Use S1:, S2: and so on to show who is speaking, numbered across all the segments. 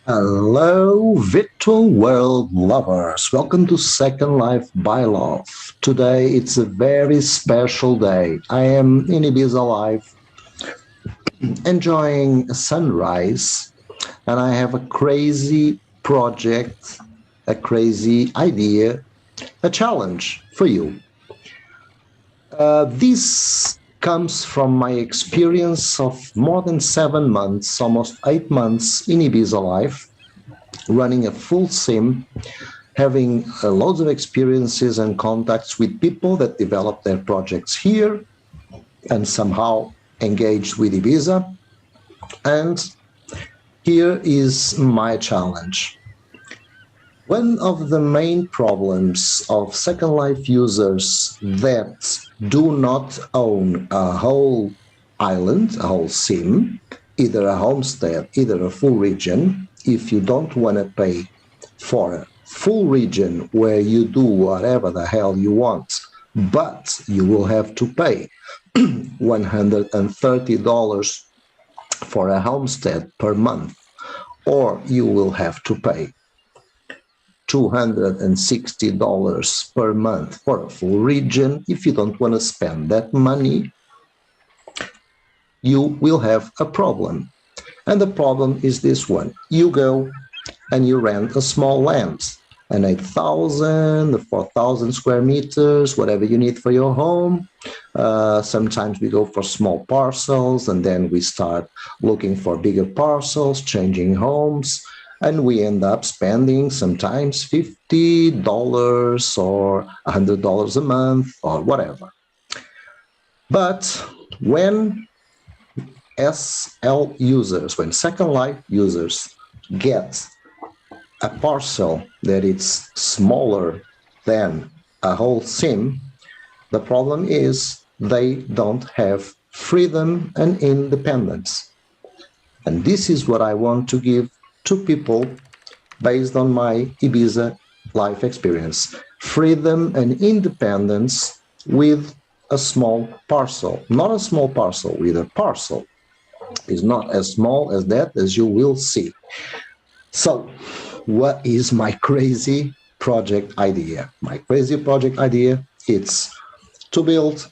S1: Hello, virtual world lovers. Welcome to Second Life by Loff. Today it's a very special day. I am in Ibiza Live enjoying a sunrise, and I have a crazy project, a crazy idea, a challenge for you. This comes from my experience of more than 7 months, almost 8 months in Ibiza Life, running a full sim, having loads of experiences and contacts with people that develop their projects here and somehow engaged with Ibiza. And here is my challenge. One of the main problems of Second Life users that do not own a whole island, a whole sim, either a homestead, either a full region, if you don't want to pay for a full region where you do whatever the hell you want, but you will have to pay $130 for a homestead per month, or you will have to pay $260 per month for a full region. If you don't want to spend that money, you will have a problem. And the problem is this one. You go and you rent a small land, an 8,000, 4,000 square meters, whatever you need for your home. Sometimes we go for small parcels, and then we start looking for bigger parcels, changing homes, and we end up spending sometimes $50 or $100 a month or whatever. But when SL users, when Second Life users get a parcel that is smaller than a whole sim, the problem is they don't have freedom and independence. And this is what I want to give to people based on my Ibiza life experience. Freedom and independence with a small parcel. Not a small parcel, with a parcel. It's not as small as that, as you will see. So, what is my crazy project idea? My crazy project idea is to build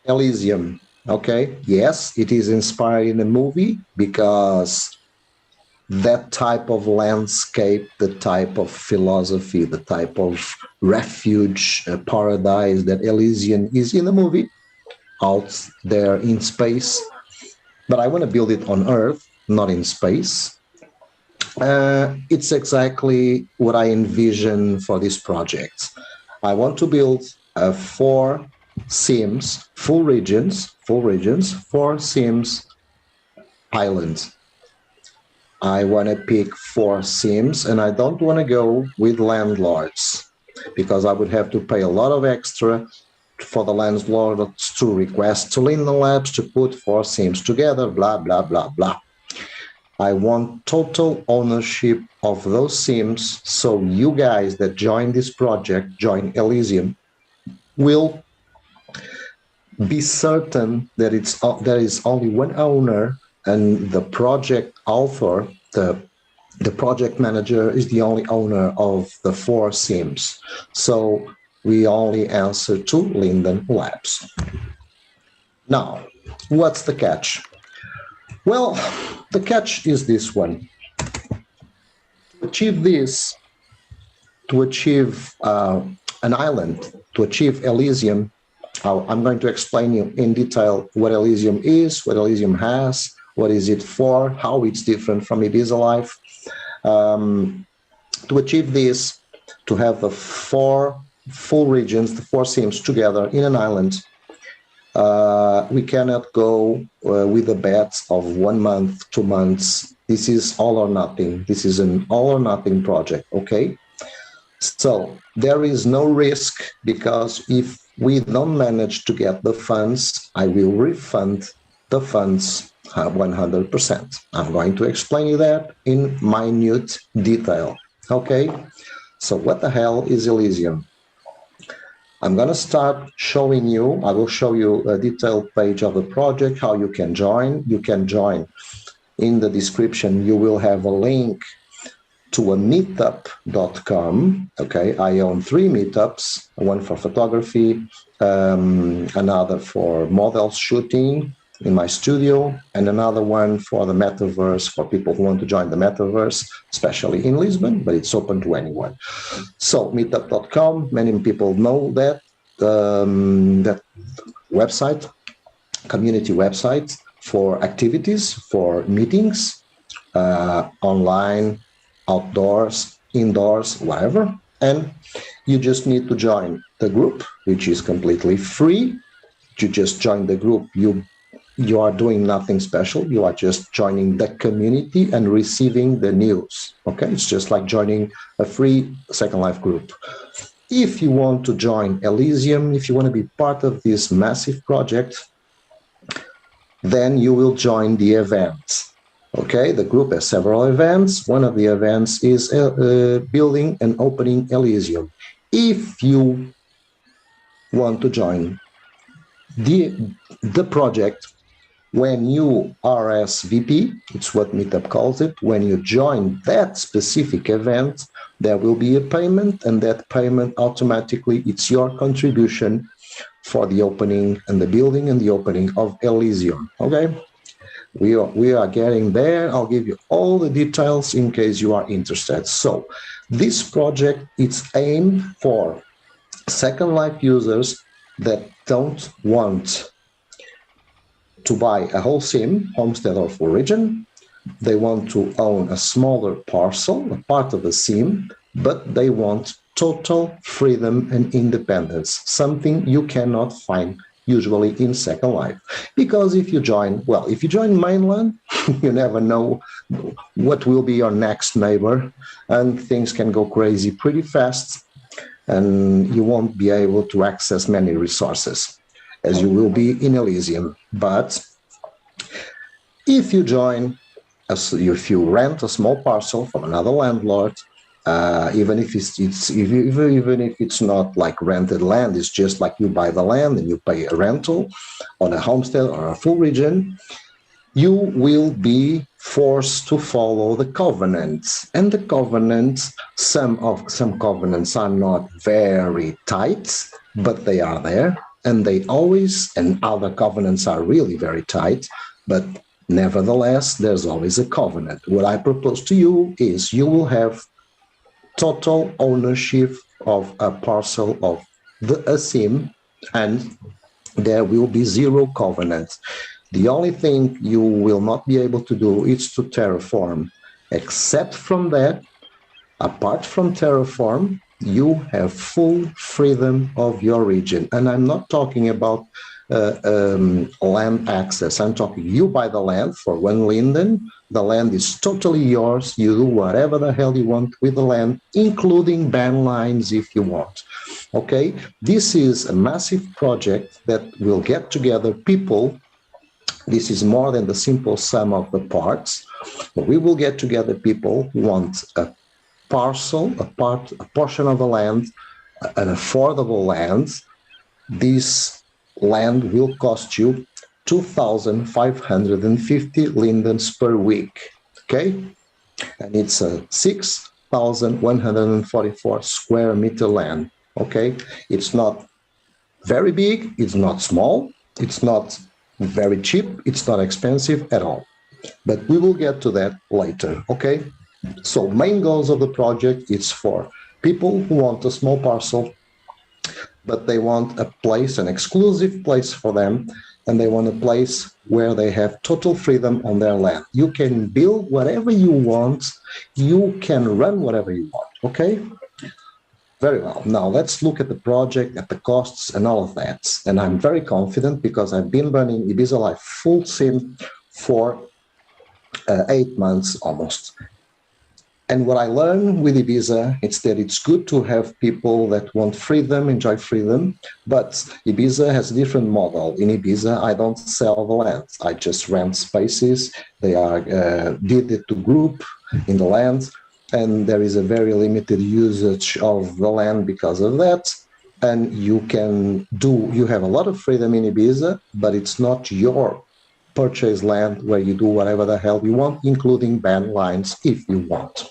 S1: Elysium. Okay, yes, it is inspired in a movie because that type of landscape, the type of philosophy, the type of refuge, paradise that Elysium is in the movie, out there in space. But I want to build it on Earth, not in space. It's exactly what I envision for this project. I want to build 4 sims, full regions, 4 sims island. I want to pick 4 sims, and I don't want to go with landlords because I would have to pay a lot of extra for the landlords to request to Linden Labs to put 4 sims together, blah, blah, blah, blah. I want total ownership of those sims, so you guys that join this project, join Elysium, will be certain that there is only one owner, and the project author, the project manager, is the only owner of the 4 sims. So we only answer to Linden Labs. Now, what's the catch? Well, the catch is this one. To achieve this, to achieve an island, to achieve Elysium, I'm going to explain you in detail what Elysium is, what Elysium has, what is it for, how it's different from Ibiza Life. To achieve this, to have the 4 full regions, the 4 sims together in an island, we cannot go with a bet of 1 month, 2 months. This is all or nothing. This is an all or nothing project, okay? So there is no risk, because if we don't manage to get the funds, I will refund the funds 100%. I'm going to explain you that in minute detail, okay? So what the hell is Elysium? I'm going to start showing you, I will show you a detailed page of the project, how you can join. You can join In the description, you will have a link to a meetup.com. Okay, I own 3 meetups, one for photography, another for model shooting in my studio, and another one for the metaverse, for people who want to join the metaverse, especially in Lisbon, but it's open to anyone. So meetup.com, many people know that website, community website for activities, for meetings, online, outdoors, indoors, whatever. And you just need to join the group, which is completely free. You just join the group. You are doing nothing special. You are just joining the community and receiving the news. Okay, it's just like joining a free Second Life group. If you want to join Elysium, if you want to be part of this massive project, then you will join the event. Okay, the group has several events. One of the events is building and opening Elysium. If you want to join the project, when you RSVP, it's what Meetup calls it, when you join that specific event, there will be a payment, and that payment automatically, it's your contribution for the opening and the building and the opening of Elysium. Okay, we are getting there. I'll give you all the details in case you are interested. So this project, it's aimed for Second Life users that don't want to buy a whole sim, homestead or full region. They want to own a smaller parcel, a part of a sim, but they want total freedom and independence, something you cannot find usually in Second Life. Because if you join mainland, you never know what will be your next neighbor, and things can go crazy pretty fast, and you won't be able to access many resources as you will be in Elysium. But if you if you rent a small parcel from another landlord, even if it's not like rented land, it's just like you buy the land and you pay a rental on a homestead or a full region, you will be forced to follow the covenants. And the covenants, some covenants are not very tight, but they are there. And other covenants are really very tight, but nevertheless, there's always a covenant. What I propose to you is you will have total ownership of a parcel of a sim, and there will be 0 covenants. The only thing you will not be able to do is to terraform. Except from that, apart from terraform, you have full freedom of your region. And I'm not talking about land access. I'm talking you buy the land for 1 linden. The land is totally yours. You do whatever the hell you want with the land, including ban lines if you want. Okay, this is a massive project that will get together people. This is more than the simple sum of the parts. But we will get together people who want a parcel, a portion of the land, an affordable land. This land will cost you 2,550 lindens per week, okay? And it's a 6,144 square meter land, okay? It's not very big, it's not small, it's not very cheap, it's not expensive at all. But we will get to that later, okay? So main goals of the project is for people who want a small parcel, but they want a place, an exclusive place for them, and they want a place where they have total freedom on their land. You can build whatever you want, you can run whatever you want, okay? Very well. Now let's look at the project, at the costs and all of that. And I'm very confident because I've been running Ibiza Life full sim for 8 months almost. And what I learned with Ibiza is that it's good to have people that want freedom, enjoy freedom, but Ibiza has a different model. In Ibiza, I don't sell the land. I just rent spaces. They are did it to group in the land, and there is a very limited usage of the land because of that. And you have a lot of freedom in Ibiza, but it's not your purchase land where you do whatever the hell you want, including ban lines if you want.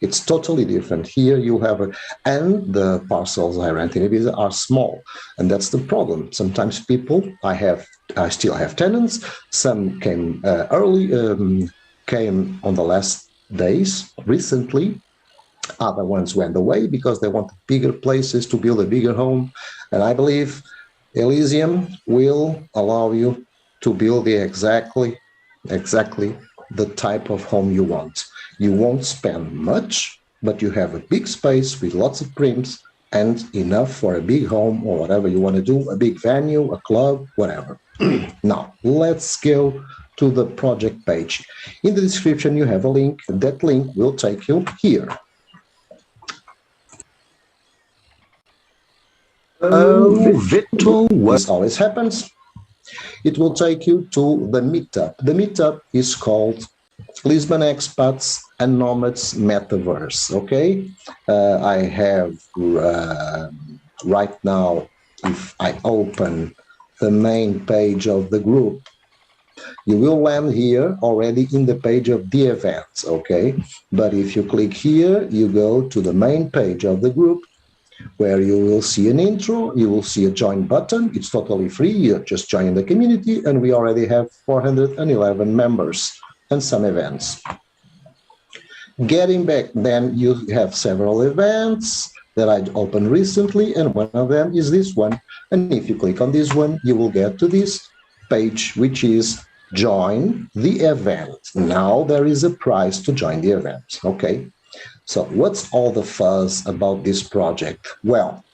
S1: It's totally different. Here you have and the parcels I rent in Ibiza are small, and that's the problem. Sometimes people, I still have tenants. Some came came on the last days recently. Other ones went away because they wanted bigger places to build a bigger home. And I believe Elysium will allow you to build exactly the type of home you want. You won't spend much, but you have a big space with lots of prims and enough for a big home or whatever you want to do, a big venue, a club, whatever. Now, let's go to the project page. In the description, you have a link. That link will take you here. This always happens. It will take you to the meetup. The meetup is called Lisbon Expats and Nomads Metaverse. Okay, I have right now, if I open the main page of the group, you will land here already in the page of the events. Okay, but if you click here, you go to the main page of the group, where you will see an intro, you will see a join button. It's totally free. You just join the community, and we already have 411 members and some events. Getting back, then you have several events that I opened recently, and one of them is this one. And if you click on this one, you will get to this page, which is join the event. Now there is a price to join the event. Okay. So what's all the fuzz about this project? Well,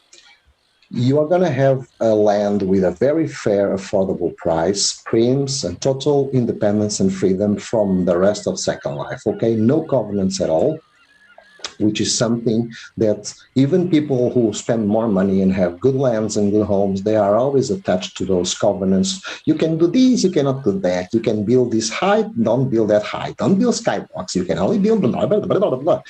S1: you are going to have a land with a very fair, affordable price, prims, and total independence and freedom from the rest of Second Life. Okay, no covenants at all, which is something that even people who spend more money and have good lands and good homes, they are always attached to those covenants. You can do this, you cannot do that. You can build this height, don't build that height. Don't build skybox, you can only build blah, blah, blah, blah, blah.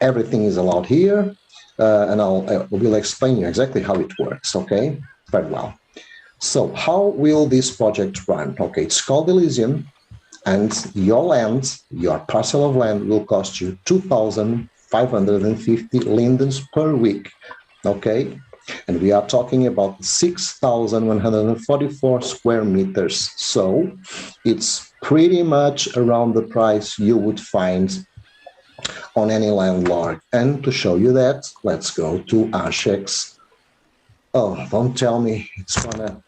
S1: Everything is allowed here, and I will explain you exactly how it works, okay? Very well. So how will this project run? Okay, it's called Elysium. And your land, your parcel of land will cost you 2,550 lindens per week, okay? And we are talking about 6,144 square meters. So it's pretty much around the price you would find on any landlord. And to show you that, let's go to Ashex. Oh, don't tell me it's gonna...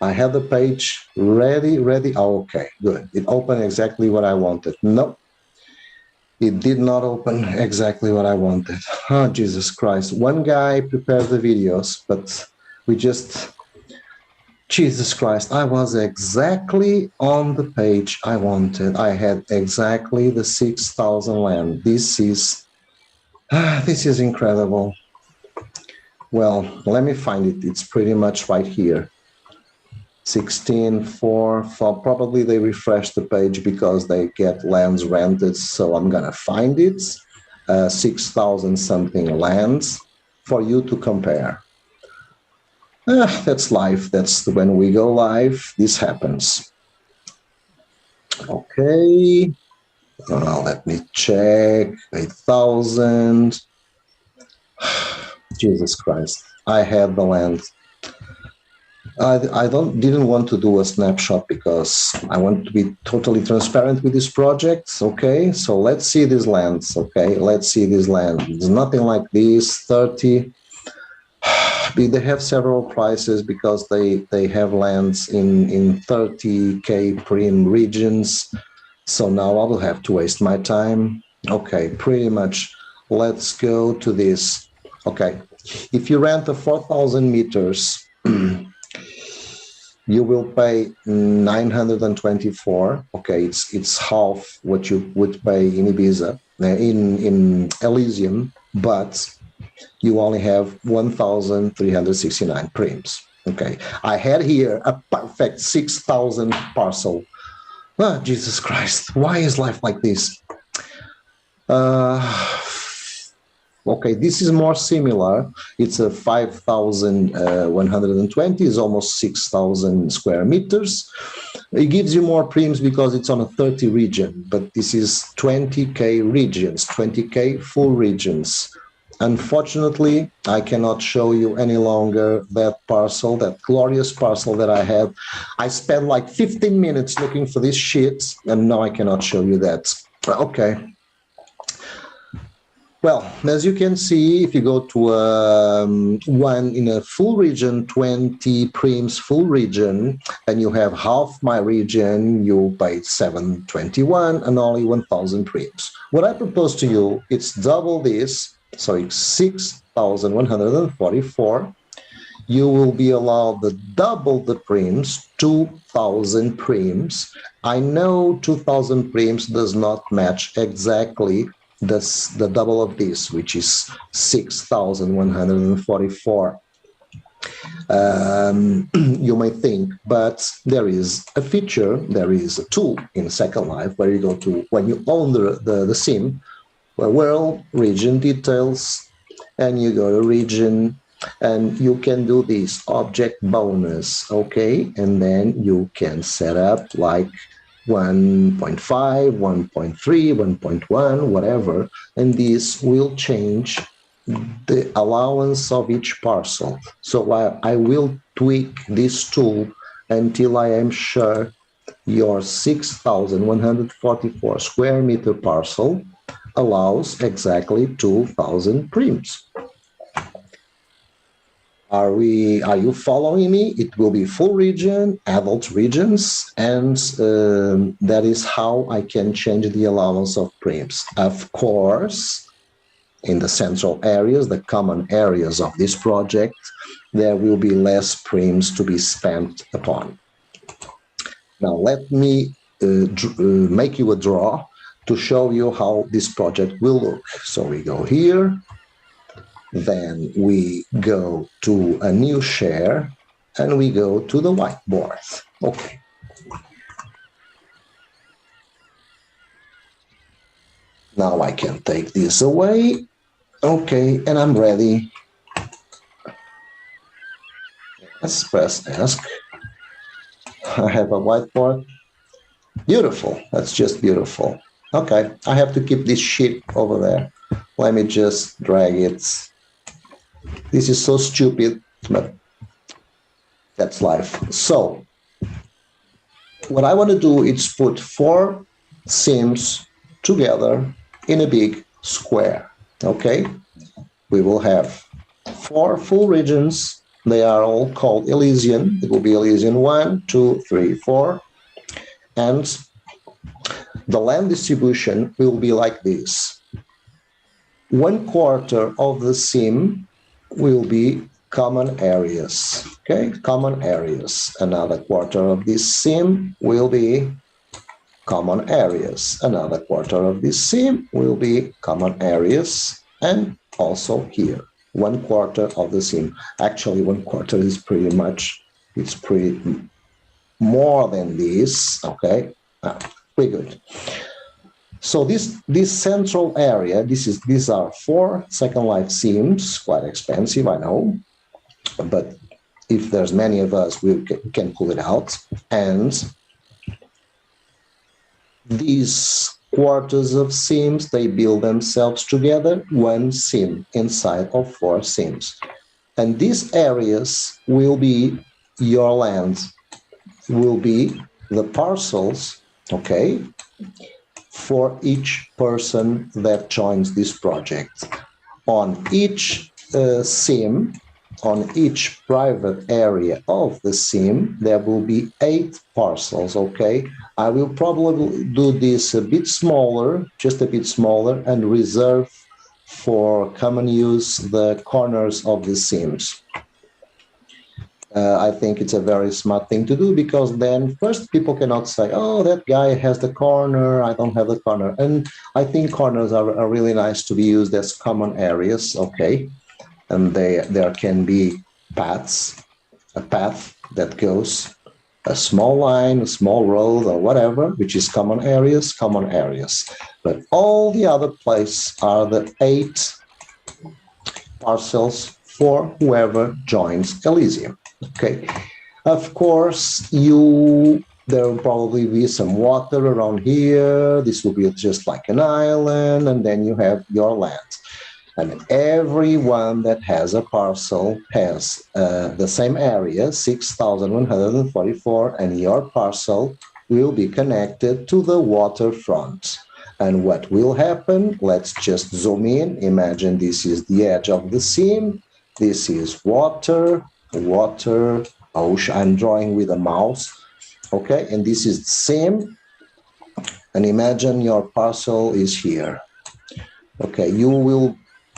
S1: I have the page ready. Oh, okay, good. It opened exactly what I wanted. No, it did not open exactly what I wanted. Oh, Jesus Christ. One guy prepared the videos, but we just... Jesus Christ, I was exactly on the page I wanted. I had exactly the 6,000 land. This is incredible. Well, let me find it. It's pretty much right here. 16.4, probably they refresh the page because they get lands rented, so I'm gonna find it. 6,000 something lands for you to compare. That's life. That's when we go live, this happens. Okay, let me check. 8,000. Jesus Christ, I had the land. I didn't want to do a snapshot because I want to be totally transparent with this project. Okay, so let's see these lands. Okay, let's see this land. It's nothing like this. 30. They have several prices because they have lands in 30K prim regions. So now I will have to waste my time. Okay, pretty much. Let's go to this. Okay, if you rent a 4,000 meters. You will pay 924. Okay, it's half what you would pay in Ibiza, in Elysium, but you only have 1,369 prims. Okay, I had here a perfect 6,000 parcel. Ah, Jesus Christ, why is life like this? Okay, this is more similar. It's a 5,120, is almost 6,000 square meters. It gives you more prims because it's on a 30 region, but this is 20K regions, 20K full regions. Unfortunately, I cannot show you any longer that parcel, that glorious parcel that I had. I spent like 15 minutes looking for this shit, and now I cannot show you that. Okay. Well, as you can see, if you go to one in a full region, 20 prims full region, and you have half my region, you pay 721 and only 1,000 prims. What I propose to you, it's double this, so it's 6,144. You will be allowed the double the prims, 2,000 prims. I know 2,000 prims does not match exactly the double of this, which is 6,144. You may think, but there is a feature, there is a tool in Second Life where you go to, when you own the sim, world, region details, and you go to region, and you can do this object bonus, okay? And then you can set up like 1.5, 1.3, 1.1, whatever, and this will change the allowance of each parcel. So I will tweak this tool until I am sure your 6,144 square meter parcel allows exactly 2,000 prims. Are you following me? It will be full region, adult regions, and that is how I can change the allowance of prims. Of course, in the central areas, the common areas of this project, there will be less prims to be spent upon. Now, let me make you a draw to show you how this project will look. So we go here. Then we go to a new share and we go to the whiteboard. Okay. Now I can take this away. Okay, and I'm ready. Let's press ask. I have a whiteboard. Beautiful. That's just beautiful. Okay, I have to keep this sheet over there. Let me just drag it. This is so stupid, but that's life. So what I want to do is put 4 sims together in a big square, okay? We will have 4 full regions. They are all called Elysium. It will be Elysium 1, 2, 3, 4. And the land distribution will be like this. 1/4 of the sim will be common areas, okay? Common areas. Another quarter of this sim will be common areas. Another quarter of this sim will be common areas. And also here, 1/4 of the sim. Actually, 1/4 is pretty much, it's pretty more than this, okay? We're good. So this central area, these are 4 Second Life sims, quite expensive, I know, but if there's many of us, we can pull it out. And these quarters of sims, they build themselves together, 1 sim inside of 4 sims. And these areas will be your land, will be the parcels, okay, for each person that joins this project. On each sim, on each private area of the sim, there will be 8 parcels, okay? I will probably do this a bit smaller, just a bit smaller, and reserve for common use the corners of the sims. I think it's a very smart thing to do, because then first people cannot say, oh, that guy has the corner, I don't have the corner. And I think corners are really nice to be used as common areas, okay? And there can be paths, a path that goes, a small line, a small road or whatever, which is common areas. But all the other places are the 8 parcels for whoever joins Elysium. Okay. Of course, there will probably be some water around here. This will be just like an island, and then you have your land. And everyone that has a parcel has the same area, 6,144, and your parcel will be connected to the waterfront. And what will happen? Let's just zoom in. Imagine this is the edge of the seam. This is water, water, ocean. I'm drawing with a mouse, okay? And this is the seam. And imagine your parcel is here. Okay,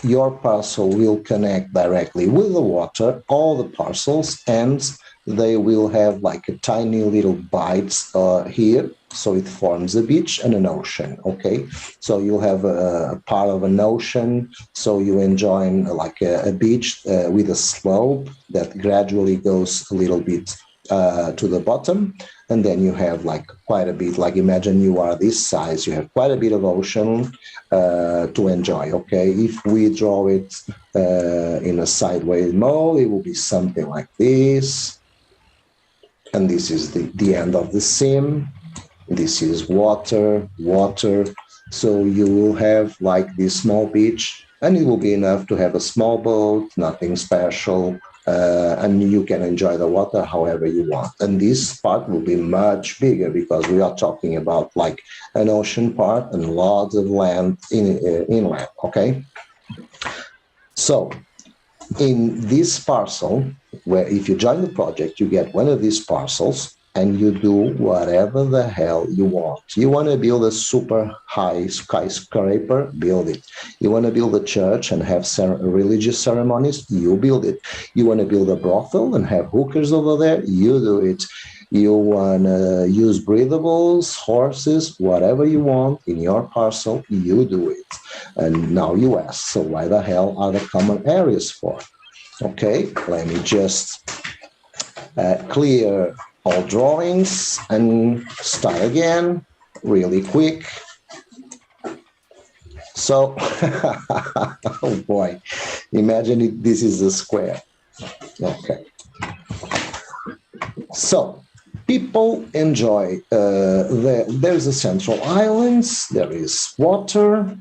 S1: your parcel will connect directly with the water, all the parcels, and they will have like a tiny little bites here. So it forms a beach and an ocean, okay? So you have a part of an ocean, so you enjoy like a beach with a slope that gradually goes a little bit to the bottom. And then you have like quite a bit, like imagine you are this size, you have quite a bit of ocean to enjoy, okay? If we draw it in a sideways mode, it will be something like this. And this is the end of the seam. This is water, water. So you will have like this small beach, and it will be enough to have a small boat, nothing special, and you can enjoy the water however you want. And this part will be much bigger because we are talking about like an ocean part and lots of land inland, okay? So in this parcel, where if you join the project, you get one of these parcels and you do whatever the hell you want. You want to build a super high skyscraper, build it. You want to build a church and have religious ceremonies, you build it. You want to build a brothel and have hookers over there, you do it. You want to use breathables, horses, whatever you want in your parcel, you do it. And now you ask, so why the hell are the common areas for? Okay, let me just clear all drawings and start again really quick. So, oh boy, imagine this is a square. Okay. So, people enjoy, there's a central island, there is water,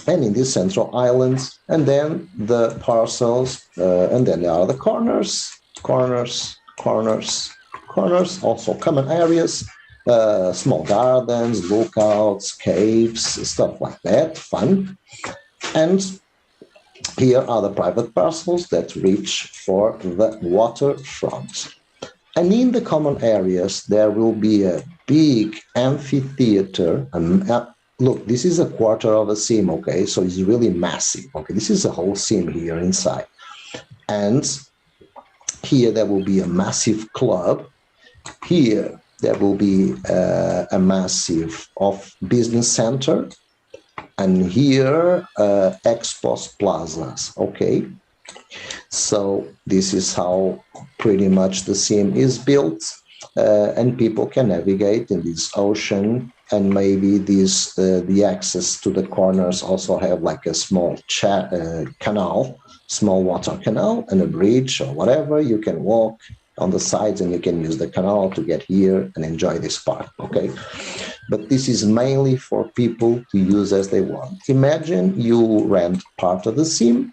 S1: and in these central islands, and then the parcels, and then there are the corners, also common areas, small gardens, lookouts, caves, stuff like that, fun. And here are the private parcels that reach for the waterfront. And in the common areas, there will be a big amphitheater. Look, this is a quarter of a seam, okay? So it's really massive, okay? This is a whole seam here inside. And here there will be a massive club. Here there will be a massive business center. And here, expos plazas, okay? So this is how pretty much the seam is built, and people can navigate in this ocean, and maybe the access to the corners also have like a small canal, small water canal and a bridge or whatever. You can walk on the sides and you can use the canal to get here and enjoy this part, okay? But this is mainly for people to use as they want. Imagine you rent part of the seam,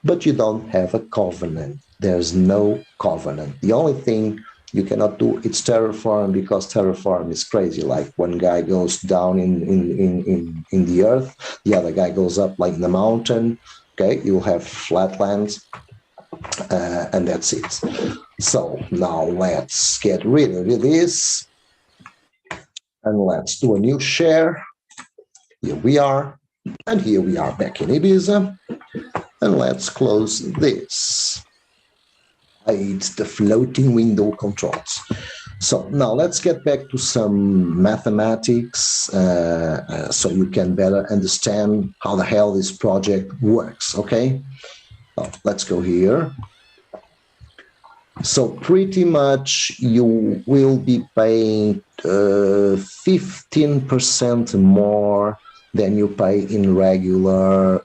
S1: but you don't have a covenant. There's no covenant. The only thing you cannot do is terraform, because terraform is crazy. Like one guy goes down in the earth, the other guy goes up like in the mountain. Okay, you'll have flatlands, and that's it. So now let's get rid of this, and let's do a new share. Here we are, and here we are back in Ibiza. And let's close this. Hide the floating window controls. So now let's get back to some mathematics so you can better understand how the hell this project works, okay? Let's go here. So pretty much you will be paying 15% more than you pay in regular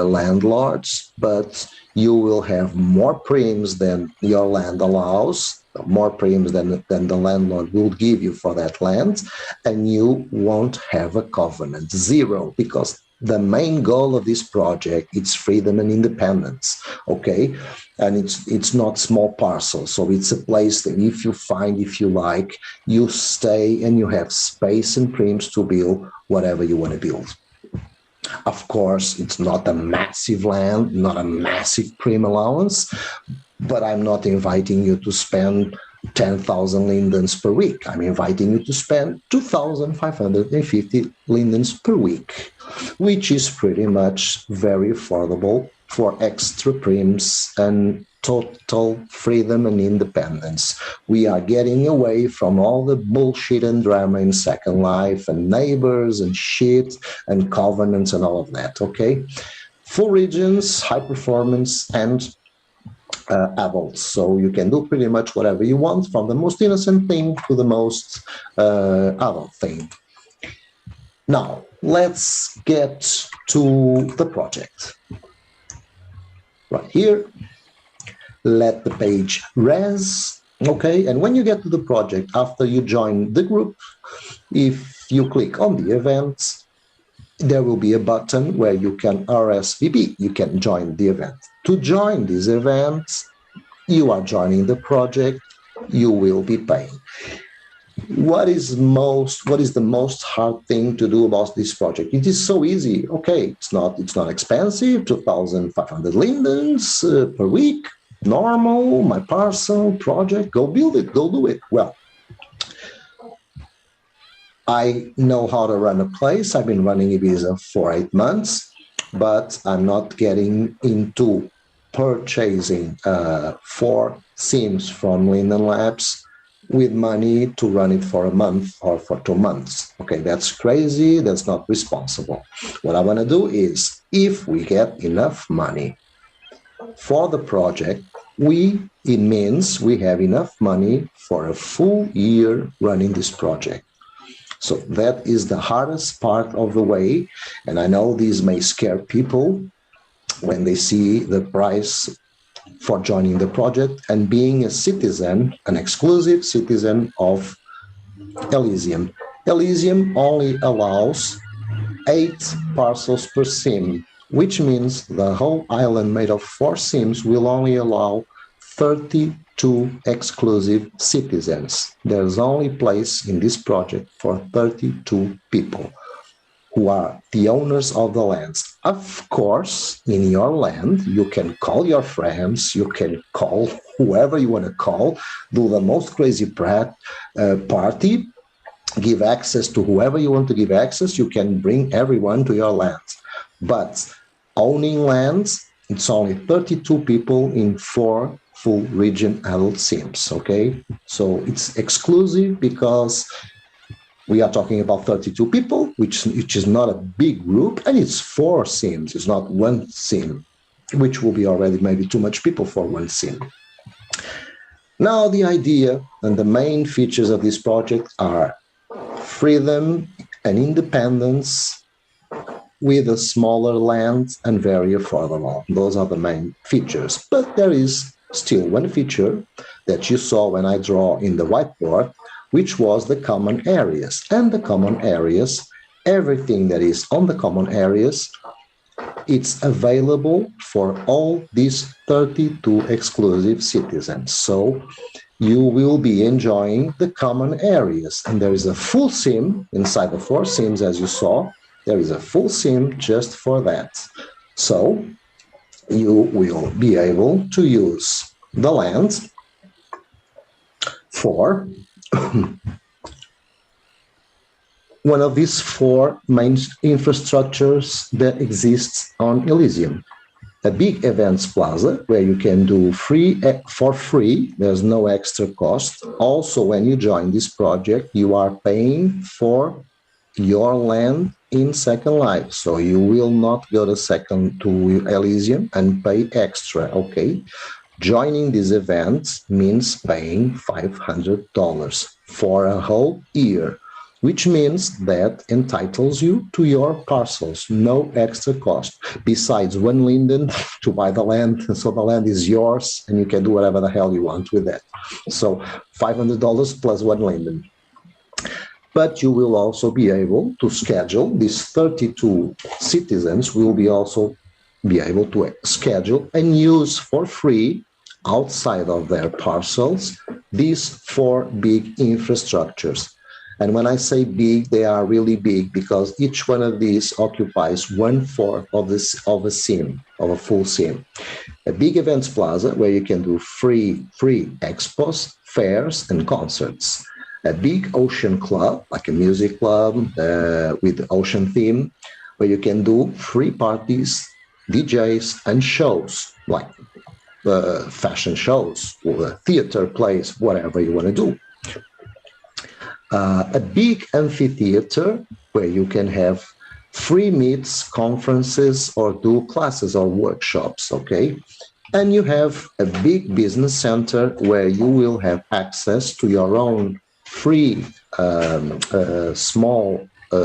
S1: landlords, but you will have more premiums than your land allows, more premiums than the landlord will give you for that land, and you won't have a covenant, zero, because the main goal of this project is freedom and independence, okay? And it's not small parcels, so it's a place that if you find, if you like, you stay and you have space and premiums to build whatever you want to build. Of course, it's not a massive land, not a massive prim allowance, but I'm not inviting you to spend 10,000 lindens per week. I'm inviting you to spend 2,550 lindens per week, which is pretty much very affordable for extra prims and total freedom and independence. We are getting away from all the bullshit and drama in Second Life and neighbors and shit and covenants and all of that, okay? Full regions, high performance, and adults. So you can do pretty much whatever you want, from the most innocent thing to the most adult thing. Now, let's get to the project. Right here, let the page res, okay? And when you get to the project, after you join the group, if you click on the events, there will be a button where you can RSVP, you can join the event. To join these events, you are joining the project, you will be paying. What is the most hard thing to do about this project? It is so easy. Okay, it's not expensive, 2,500 lindens per week, normal, my parcel project, go build it, go do it. Well, I know how to run a place. I've been running Ibiza for 8 months, but I'm not getting into purchasing 4 sims from Linden Labs with money to run it for a month or for 2 months. Okay, that's crazy. That's not responsible. What I want to do is, if we get enough money for the project, it means we have enough money for a full year running this project. So that is the hardest part of the way. And I know these may scare people when they see the price for joining the project and being a citizen, an exclusive citizen of Elysium. Elysium only allows 8 parcels per sim, which means the whole island made of 4 sims will only allow 32 exclusive citizens. There's only place in this project for 32 people who are the owners of the lands. Of course, in your land, you can call your friends, you can call whoever you want to call, do the most crazy party, give access to whoever you want to give access, you can bring everyone to your land. But owning lands, it's only 32 people in 4 full region adult sims, okay? So it's exclusive because we are talking about 32 people, which is not a big group, and it's 4 sims, it's not 1 sim, which will be already maybe too much people for 1 sim. Now the idea and the main features of this project are freedom and independence with a smaller land and very affordable. Those are the main features. But there is still one feature that you saw when I draw in the whiteboard, which was the common areas. And the common areas, everything that is on the common areas, it's available for all these 32 exclusive citizens. So you will be enjoying the common areas. And there is a full sim inside the 4 sims, as you saw. There is a full sim just for that. So you will be able to use the land for one of these 4 main infrastructures that exists on Elysium. A big events plaza where you can do for free, there's no extra cost. Also, when you join this project, you are paying for your land in Second Life. So you will not go to Elysium and pay extra, okay? Joining this event means paying $500 for a whole year. which means that entitles you to your parcels, no extra cost, besides one linden to buy the land, so the land is yours and you can do whatever the hell you want with that. So $500 plus one linden. But you will also be able to schedule, these 32 citizens will be also be able to schedule and use for free outside of their parcels these 4 big infrastructures. And when I say big, they are really big because each one of these occupies 1/4 of a sim, of a full sim. A big events plaza where you can do free expos, fairs, and concerts. A big ocean club, like a music club with ocean theme, where you can do free parties, DJs, and shows, like fashion shows, or theater plays, whatever you want to do. A big amphitheater where you can have free meets, conferences, or do classes or workshops, okay? And you have a big business center where you will have access to your own free small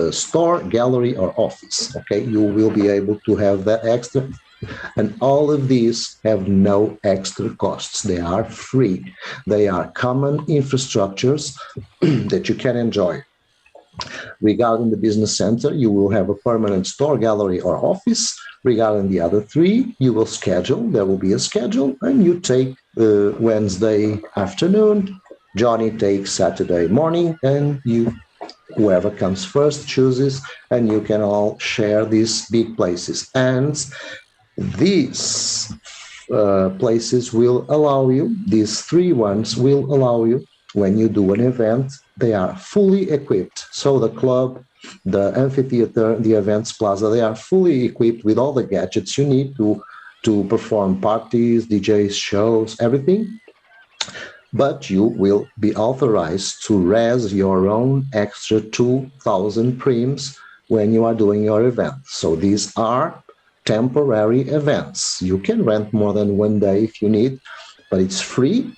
S1: store, gallery, or office, okay? You will be able to have that extra. And all of these have no extra costs. They are free. They are common infrastructures that you can enjoy. Regarding the business center, you will have a permanent store, gallery, or office. Regarding the other 3, you will schedule. There will be a schedule, and you take Wednesday afternoon. Johnny takes Saturday morning, and whoever comes first chooses, and you can all share these big places. And these places will allow you, these 3 ones will allow you, when you do an event, they are fully equipped. So the club, the amphitheater, the events plaza, they are fully equipped with all the gadgets you need to perform parties, DJs, shows, everything. But you will be authorized to raise your own extra 2,000 prims when you are doing your event. So these are temporary events. You can rent more than 1 day if you need, but it's free,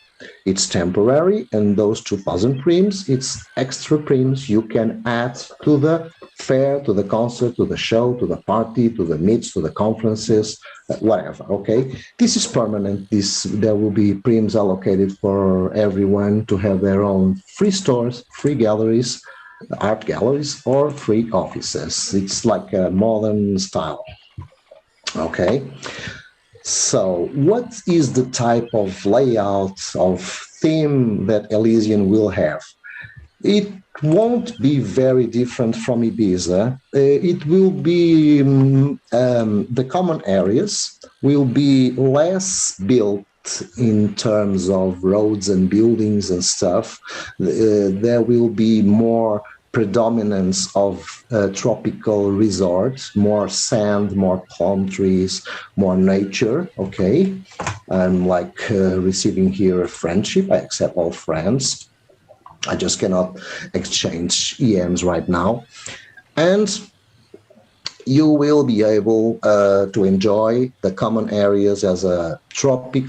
S1: it's temporary, and those 2,000 prims, it's extra prims you can add to the fair, to the concert, to the show, to the party, to the meets, to the conferences, whatever, okay? This is permanent. There will be prims allocated for everyone to have their own free stores, free galleries, art galleries, or free offices. It's like a modern style. Okay, so what is the type of layout, of theme that Elysium will have? It won't be very different from Ibiza. It will be, the common areas will be less built in terms of roads and buildings and stuff. There will be more predominance of tropical resorts, more sand, more palm trees, more nature, okay? I'm like receiving here a friendship. I accept all friends. I just cannot exchange EMs right now. And you will be able to enjoy the common areas as a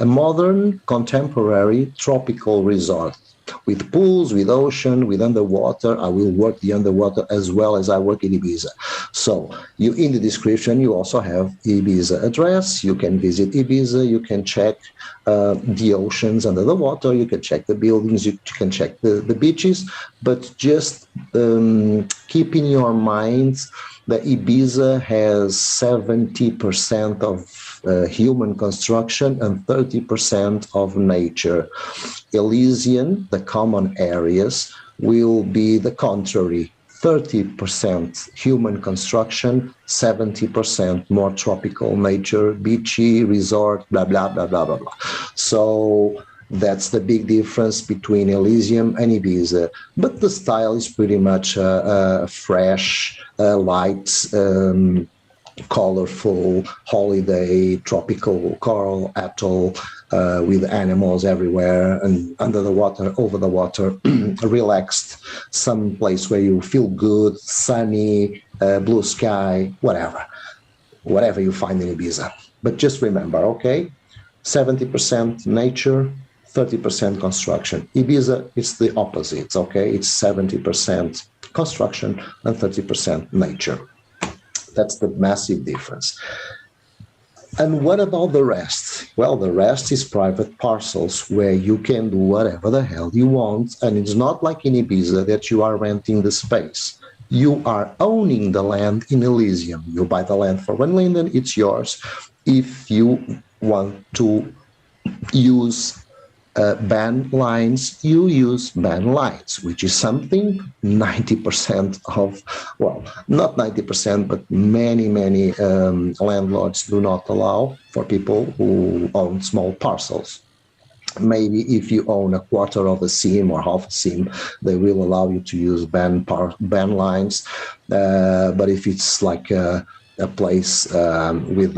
S1: modern, contemporary tropical resort with pools, with ocean, with underwater. I will work the underwater as well as I work in Ibiza. So in the description, you also have Ibiza address. You can visit Ibiza. You can check the oceans under the water. You can check the buildings. You can check the beaches. But just keep in your mind that Ibiza has 70% of human construction and 30% of nature. Elysium, the common areas, will be the contrary. 30% human construction, 70% more tropical nature, beachy, resort, blah, blah, blah, blah, blah, blah. So that's the big difference between Elysium and Ibiza. But the style is pretty much fresh, light, colorful, holiday, tropical coral atoll with animals everywhere and under the water, over the water, relaxed, some place where you feel good, sunny, blue sky, whatever you find in Ibiza. But just remember, okay, 70% nature, 30% construction. Ibiza, it's the opposite, okay? It's 70% construction and 30% nature. That's the massive difference. And what about the rest? Well, the rest is private parcels where you can do whatever the hell you want. And it's not like in Ibiza that you are renting the space. You are owning the land in Elysium. You buy the land for 1 linden, it's yours. If you want to use band lines, you use band lines, which is something 90% of, well, not 90%, but many landlords do not allow for people who own small parcels. Maybe if you own a quarter of a seam or half a seam, they will allow you to use band lines. But if it's like a place with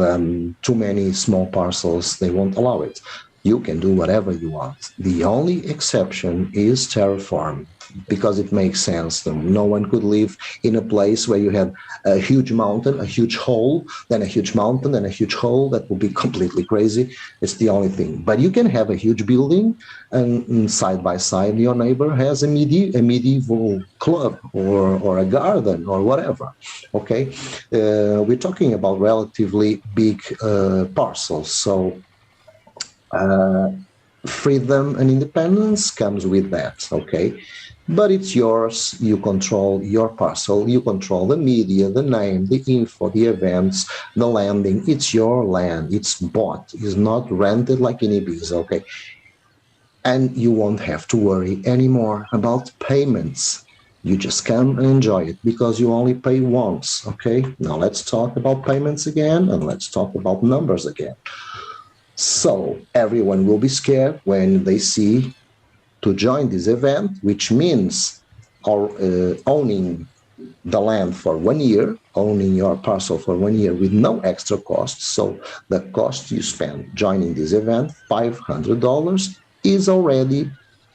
S1: too many small parcels, they won't allow it. You can do whatever you want. The only exception is terraform, because it makes sense. No one could live in a place where you have a huge mountain, a huge hole, then a huge mountain, then a huge hole. That would be completely crazy. It's the only thing. But you can have a huge building, and side by side, your neighbor has a medieval club or a garden or whatever. Okay, we're talking about relatively big parcels, so freedom and independence comes with that, okay? But it's yours. You control your parcel. You control the media, the name, the info, the events, the landing. It's your land. It's bought. It's not rented like in Ibiza, okay? And you won't have to worry anymore about payments. You just come and enjoy it because you only pay once, okay? Now let's talk about payments again, and let's talk about numbers again. So everyone will be scared when they see to join this event, which means owning the land for 1 year, owning your parcel for 1 year with no extra costs. So the cost you spend joining this event, $500, is already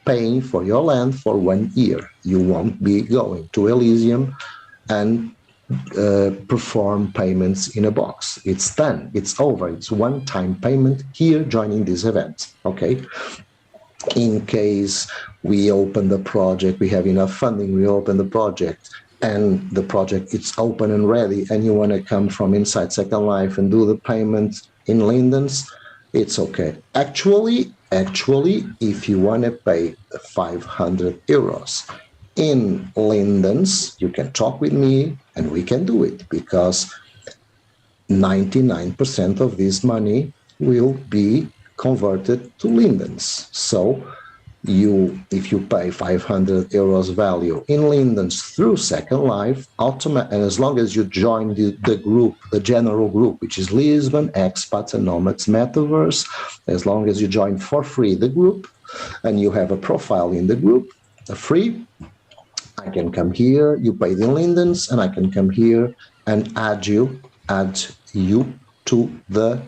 S1: paying for your land for 1 year. You won't be going to Elysium and perform payments in a box. It's done. It's over. It's one-time payment here joining this event. Okay. In case we open the project, we have enough funding, we open the project, and the project it's open and ready, and you want to come from inside Second Life and do the payment in lindens, it's okay. Actually, if you want to pay 500 euros in lindens, you can talk with me and we can do it, because 99% of this money will be converted to lindens. So if you pay 500 euros value in lindens through Second Life, and as long as you join the group, the general group, which is Lisbon, Expats and Nomads Metaverse, as long as you join for free the group and you have a profile in the group, free, I can come here, you pay the lindens, and I can come here and add you to the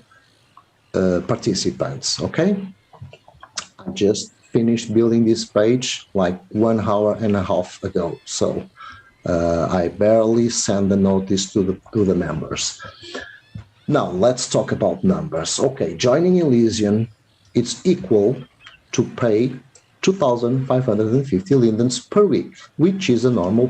S1: participants, okay? I just finished building this page like 1.5 hours ago, so I barely send the notice to the members. Now let's talk about numbers. Okay, joining Elysium, it's equal to pay 2,550 lindens per week, which is a normal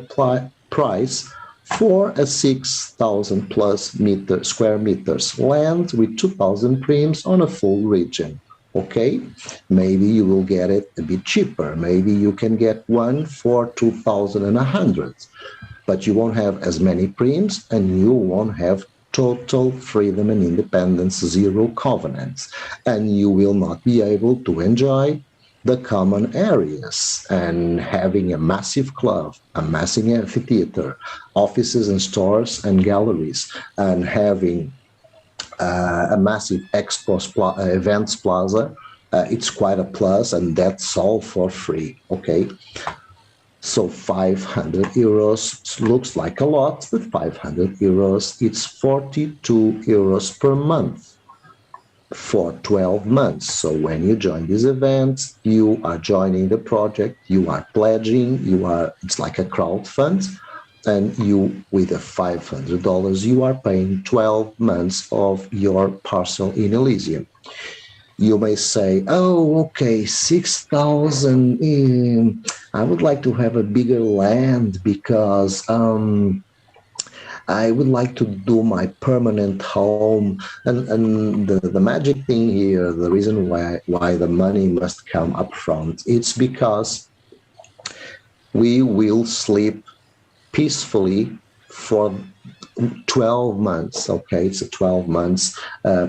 S1: price for a 6,000 plus square meters land with 2,000 prims on a full region. Okay, maybe you will get it a bit cheaper. Maybe you can get one for 2,100, but you won't have as many prims and you won't have total freedom and independence, zero covenants, and you will not be able to enjoy the common areas and having a massive club, a massive amphitheater, offices and stores and galleries, and having a massive events plaza. It's quite a plus, and that's all for free, okay? So 500 euros looks like a lot, but 500 euros, it's 42 euros per month for 12 months. So when you join this event, you are joining the project, you are pledging, it's like a crowd fund, and you, with the $500, you are paying 12 months of your parcel in Elysium. You may say, oh, okay, 6,000. I would like to have a bigger land because I would like to do my permanent home. And the magic thing here, the reason why the money must come up front, it's because we will sleep peacefully for 12 months. Okay, it's a 12 months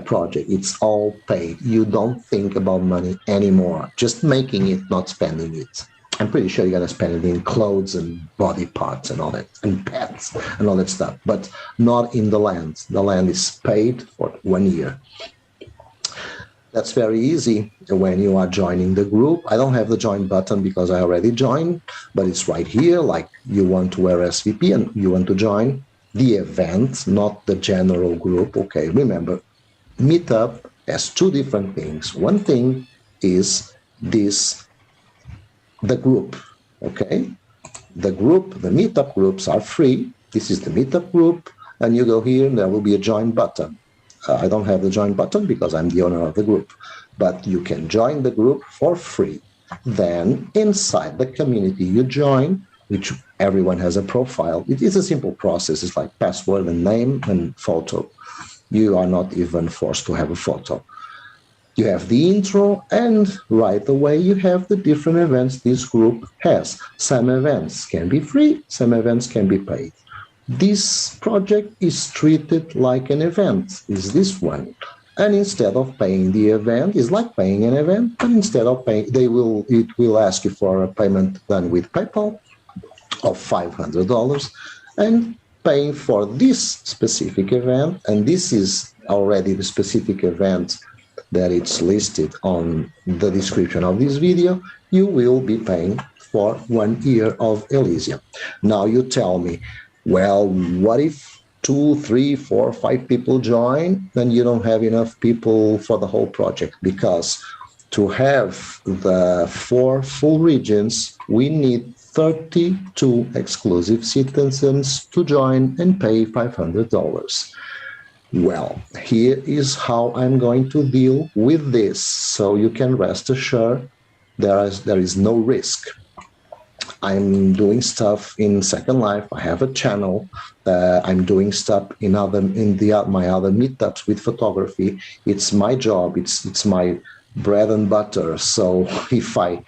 S1: project. It's all paid. You don't think about money anymore, just making it, not spending it. I'm pretty sure you're going to spend it in clothes and body parts and all that, and pets and all that stuff, but not in the land. The land is paid for 1 year. That's very easy when you are joining the group. I don't have the join button because I already joined, but it's right here. Like, you want to wear SVP and you want to join the event, not the general group. Okay, remember, Meetup has two different things. One thing is this, the group, okay? The group, the Meetup groups are free. This is the Meetup group, and you go here and there will be a join button. I don't have the join button because I'm the owner of the group, but you can join the group for free. Then inside the community you join, which everyone has a profile. It is a simple process. It's like password and name and photo. You are not even forced to have a photo. You have the intro, and right away you have the different events this group has. Some events can be free, some events can be paid. This project is treated like an event, is this one. And instead of paying the event, it's like paying an event, but instead of paying, it will ask you for a payment done with PayPal of $500 and paying for this specific event. And this is already the specific event that it's listed on the description of this video. You will be paying for 1 year of Elysium. Now you tell me, well, what if 2, 3, 4, 5 people join? Then you don't have enough people for the whole project, because to have the 4 full regions, we need 32 exclusive citizens to join and pay $500. Well, here is how I'm going to deal with this, so you can rest assured there is no risk. I'm doing stuff in Second Life. I have a channel. I'm doing stuff in my other meetups with photography. It's my job. It's my bread and butter. So if I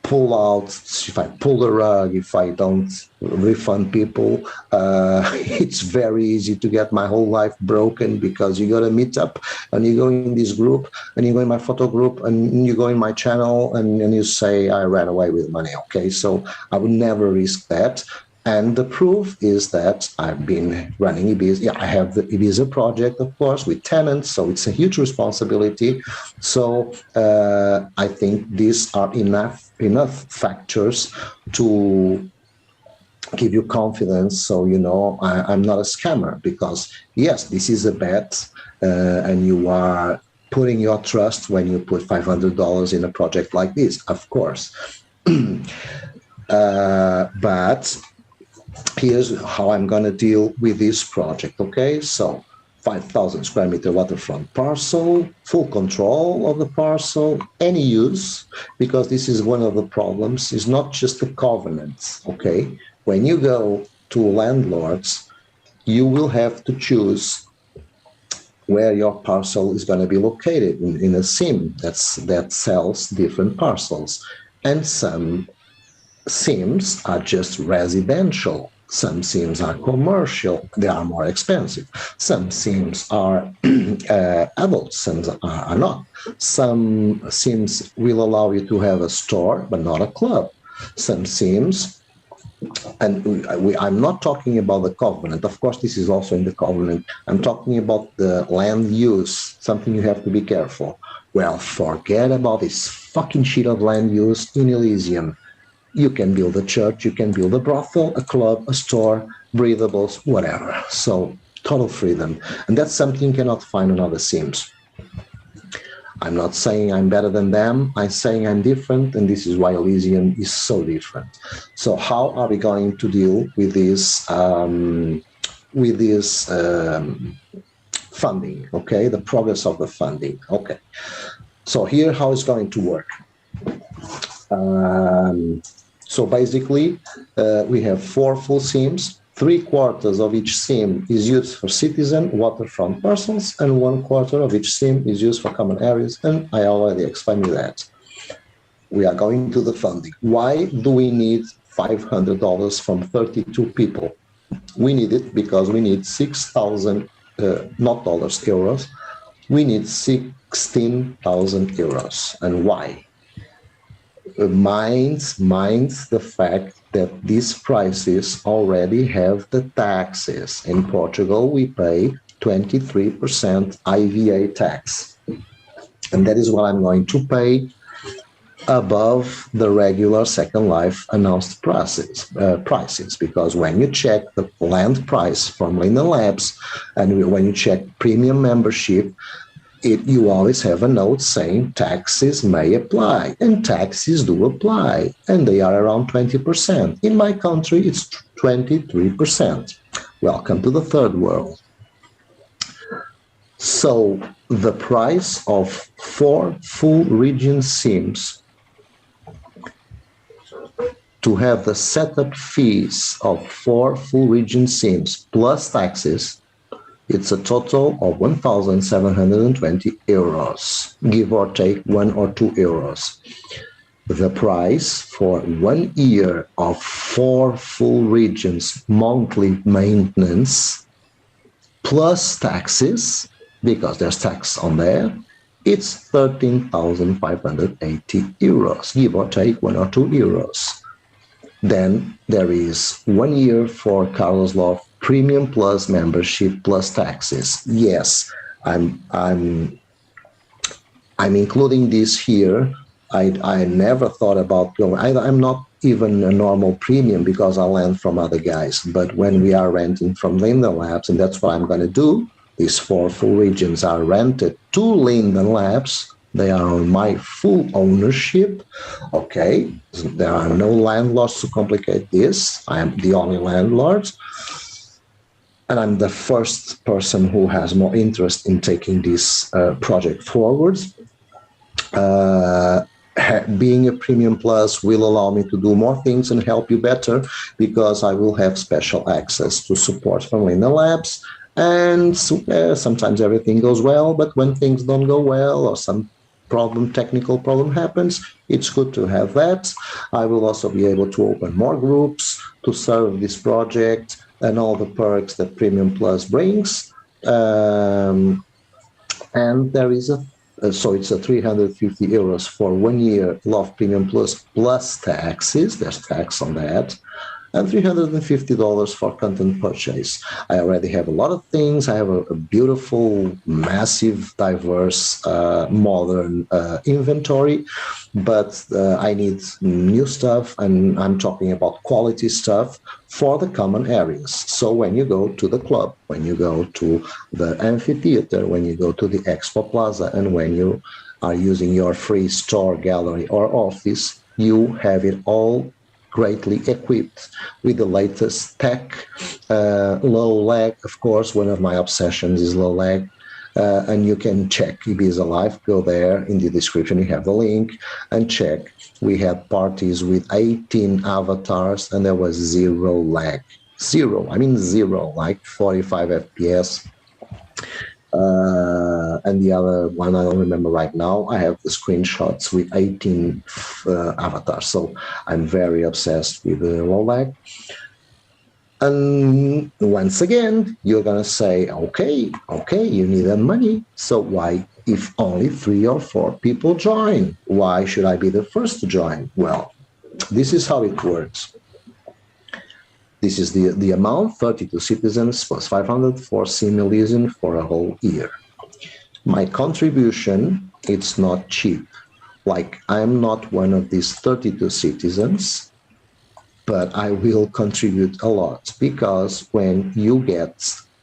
S1: pull the rug, if I don't refund people, it's very easy to get my whole life broken, because you go to meet up and you go in this group and you go in my photo group and you go in my channel and you say, I ran away with money. Okay, so I would never risk that. And the proof is that I've been running Ibiza. Yeah, I have the Ibiza project, of course, with tenants, so it's a huge responsibility. So I think these are enough factors to give you confidence. So, you know, I'm not a scammer, because yes, this is a bet, and you are putting your trust when you put $500 in a project like this, of course. But here's how I'm going to deal with this project. Okay, so 5,000 square meter waterfront parcel, full control of the parcel, any use, because this is one of the problems. It's not just the covenants. Okay, when you go to landlords, you will have to choose where your parcel is going to be located in a SIM that sells different parcels, and some SIMs are just residential. Some SIMs are commercial. They are more expensive. Some SIMs are adult. Some are not. Some SIMs will allow you to have a store, but not a club. Some SIMs, and I'm not talking about the covenant. Of course, this is also in the covenant. I'm talking about the land use, something you have to be careful. Well, forget about this fucking shit of land use in Elysium. You can build a church, you can build a brothel, a club, a store, breathables, whatever. So total freedom. And that's something you cannot find on other SIMs. I'm not saying I'm better than them. I'm saying I'm different, and this is why Elysium is so different. So how are we going to deal with this funding? Okay, the progress of the funding. Okay. So here, how it's going to work. So basically, we have 4 full SIMs. 3/4 of each SIM is used for citizen waterfront parcels, and 1/4 of each SIM is used for common areas. And I already explained you that. We are going to the funding. Why do we need $500 from 32 people? We need it because we need 6,000, not dollars, euros. We need 16,000 euros. And why? Minds the fact that these prices already have the taxes. In Portugal, we pay 23% IVA tax. And that is what I'm going to pay above the regular Second Life announced prices, because when you check the land price from Linden Labs and when you check premium membership, you always have a note saying taxes may apply, and taxes do apply, and they are around 20%. In my country, it's 23%. Welcome to the third world. So the price of 4 full region SIMs to have the setup fees of 4 full region SIMs plus taxes, it's a total of 1,720 euros, give or take 1 or 2 euros. The price for 1 year of 4 full regions monthly maintenance plus taxes, because there's tax on there, it's 13,580 euros, give or take 1 or 2 euros. Then there is 1 year for Calos Loff Premium Plus membership plus taxes. Yes, I'm including this here. I never thought about going. I'm not even a normal premium because I lend from other guys. But when we are renting from Linden Labs, and that's what I'm going to do, these 4 full regions are rented to Linden Labs. They are on my full ownership. Okay, there are no landlords to complicate this. I am the only landlord. And I'm the first person who has more interest in taking this project forward. Being a Premium Plus will allow me to do more things and help you better, because I will have special access to support from Linden Labs. And sometimes everything goes well, but when things don't go well or some technical problem happens, it's good to have that. I will also be able to open more groups to serve this project and all the perks that Premium Plus brings. And there is so it's a 350 euros for 1 year Loft Premium Plus plus taxes. There's tax on that. And $350 for content purchase. I already have a lot of things. I have a beautiful, massive, diverse, modern inventory, but I need new stuff, and I'm talking about quality stuff for the common areas. So when you go to the club, when you go to the amphitheater, when you go to the Expo Plaza, and when you are using your free store, gallery, or office, you have it all greatly equipped with the latest tech, low lag. Of course, one of my obsessions is low lag. And you can check Ibiza Live, go there in the description, you have the link, and check. We had parties with 18 avatars and there was 0 lag. Zero, like 45 FPS. And the other one, I don't remember right now. I have the screenshots with 18 avatars. So I'm very obsessed with the low lag. And once again, you're going to say, okay, you need that money. So why, if only 3 or 4 people join, why should I be the first to join? Well, this is how it works. This is the amount, 32 citizens plus 500 for Sim Elysium for a whole year. My contribution, it's not cheap. Like, I'm not one of these 32 citizens, but I will contribute a lot, because when you get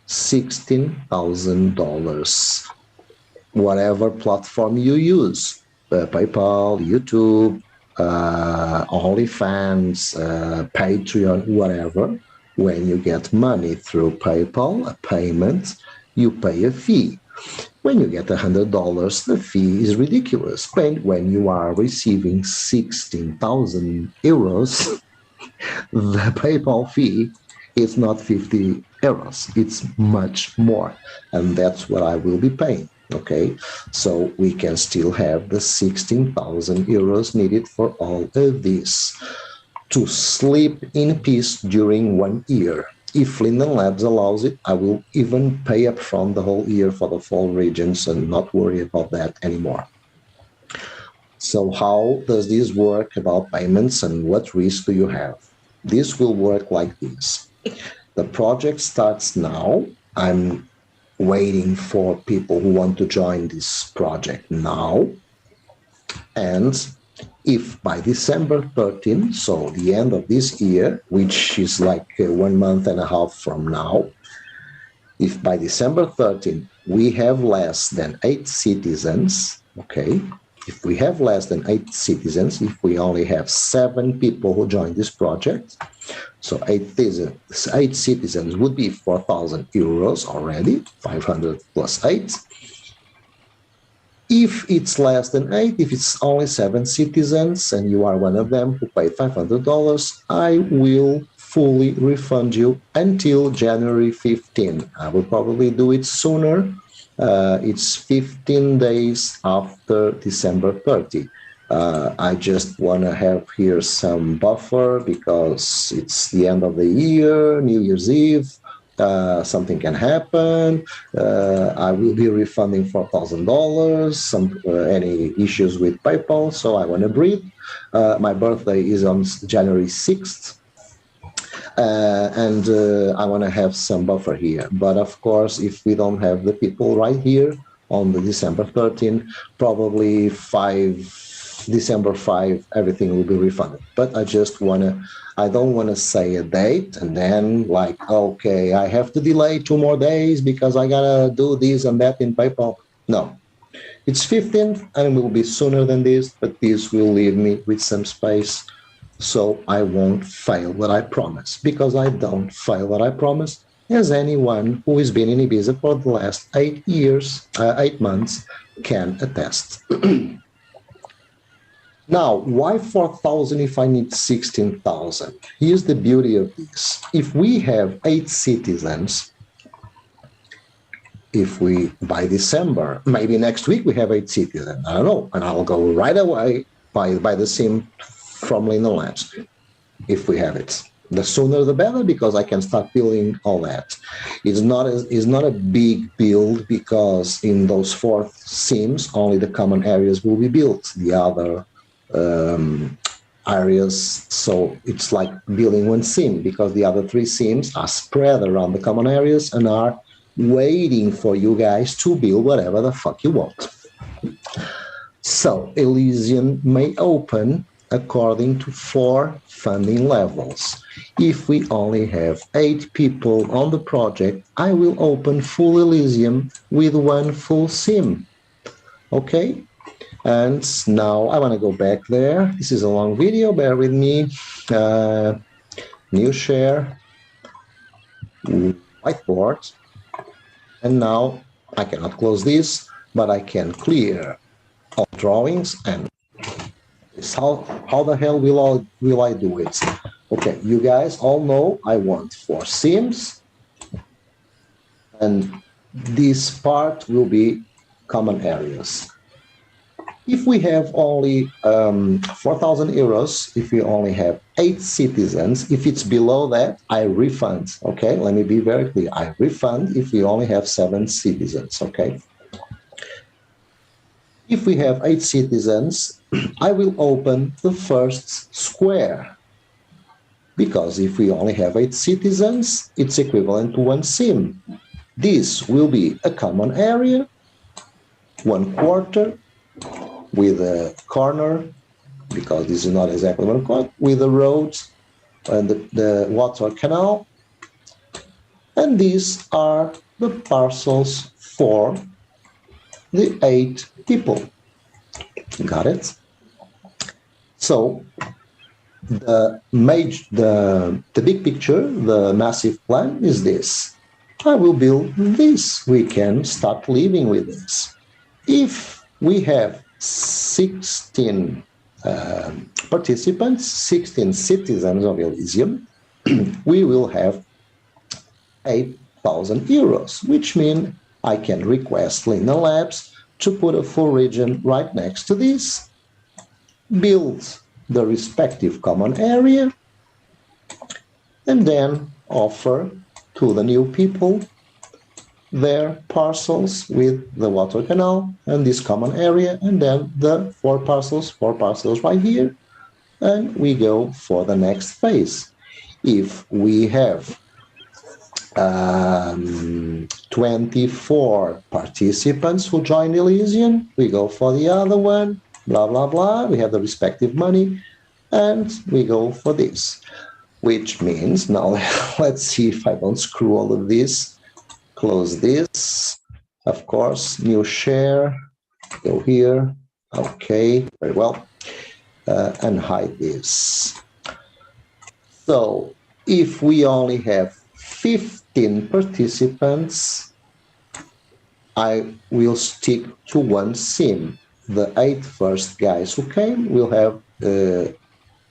S1: $16,000, whatever platform you use, PayPal, YouTube, OnlyFans, Patreon, whatever, when you get money through PayPal, a payment, you pay a fee. When you get $100, the fee is ridiculous. When you are receiving 16,000 euros, the PayPal fee is not 50 euros. It's much more. And that's what I will be paying. Okay, so we can still have the 16,000 euros needed for all of this to sleep in peace during 1 year. If Linden Labs allows it, I will even pay up front the whole year for the fall regions and not worry about that anymore. So how does this work about payments and what risk do you have? This will work like this. The project starts now. I'm waiting for people who want to join this project now. And if by December 13, so the end of this year, which is like 1 month and a half from now, if by December 13 we have less than 8 citizens, okay, if we have less than 8 citizens, if we only have 7 people who join this project, so 8 citizens would be 4,000 euros already, 500 plus 8. If it's less than 8, if it's only 7 citizens and you are one of them who paid $500, I will fully refund you until January 15. I will probably do it sooner. It's 15 days after December 30. I just want to have here some buffer because it's the end of the year, New Year's Eve. Something can happen. I will be refunding $4,000. Any issues with PayPal, so I want to breathe. My birthday is on January 6th. And I want to have some buffer here. But of course, if we don't have the people right here on the December 13, probably December 5, everything will be refunded. But I don't want to say a date and then like, okay, I have to delay 2 more days because I gotta do this and that in PayPal. No, it's 15th and it will be sooner than this, but this will leave me with some space so I won't fail what I promise, because I don't fail what I promise, as anyone who has been in Ibiza for the last 8 months can attest. Now, why 4,000 if I need 16,000? Here's the beauty of this. If we have 8 citizens, if we, by December, maybe next week we have 8 citizens, I don't know, and I'll go right away by the SIM from Linden Labs, if we have it. The sooner the better, because I can start building all that. It's not a big build, because in those 4 SIMs, only the common areas will be built. The other areas, so it's like building 1 SIM, because the other 3 SIMs are spread around the common areas and are waiting for you guys to build whatever the fuck you want. So Elysium may open according to 4 funding levels. If we only have 8 people on the project, I will open full Elysium with 1 full SIM. Okay? And now I want to go back there. This is a long video, bear with me. New share, whiteboard. And now I cannot close this, but I can clear all drawings. And how the hell will I do it? Okay, you guys all know I want 4 SIMs. And this part will be common areas. If we have only 4,000 euros, if we only have 8 citizens, if it's below that, I refund, okay? Let me be very clear. I refund if we only have 7 citizens, okay? If we have 8 citizens, I will open the first square, because if we only have 8 citizens, it's equivalent to 1 SIM. This will be a common area, 1/4, with a corner, because this is not exactly 1/4, with the road and the water canal. And these are the parcels for the 8 people. Got it? So the big picture, the massive plan is this. I will build this. We can start living with this. If we have 16 participants, 16 citizens of Elysium, we will have 8,000 euros, which means I can request Lina Labs to put a full region right next to this, build the respective common area, and then offer to the new people their parcels with the water canal and this common area, and then the four parcels right here, and we go for the next phase. If we have 24 participants who join Elysium, we go for the other one, blah, blah, blah. We have the respective money, and we go for this, which means now let's see if I don't screw all of this. Close this, of course, new share, go here, okay, very well, and hide this. So if we only have 15 participants, I will stick to one sim. The 8 first guys who came will have the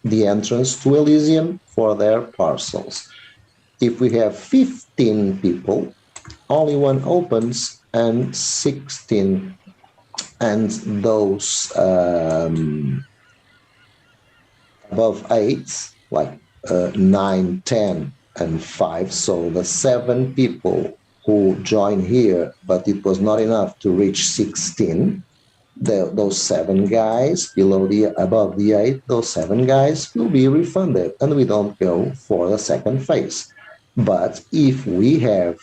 S1: entrance to Elysium for their parcels. If we have 15 people, only one opens, and 16, and those above 8, like 9, 10, and 5, so the 7 people who join here, but it was not enough to reach 16, those 7 guys above the 8, those 7 guys will be refunded, and we don't go for the second phase. But if we have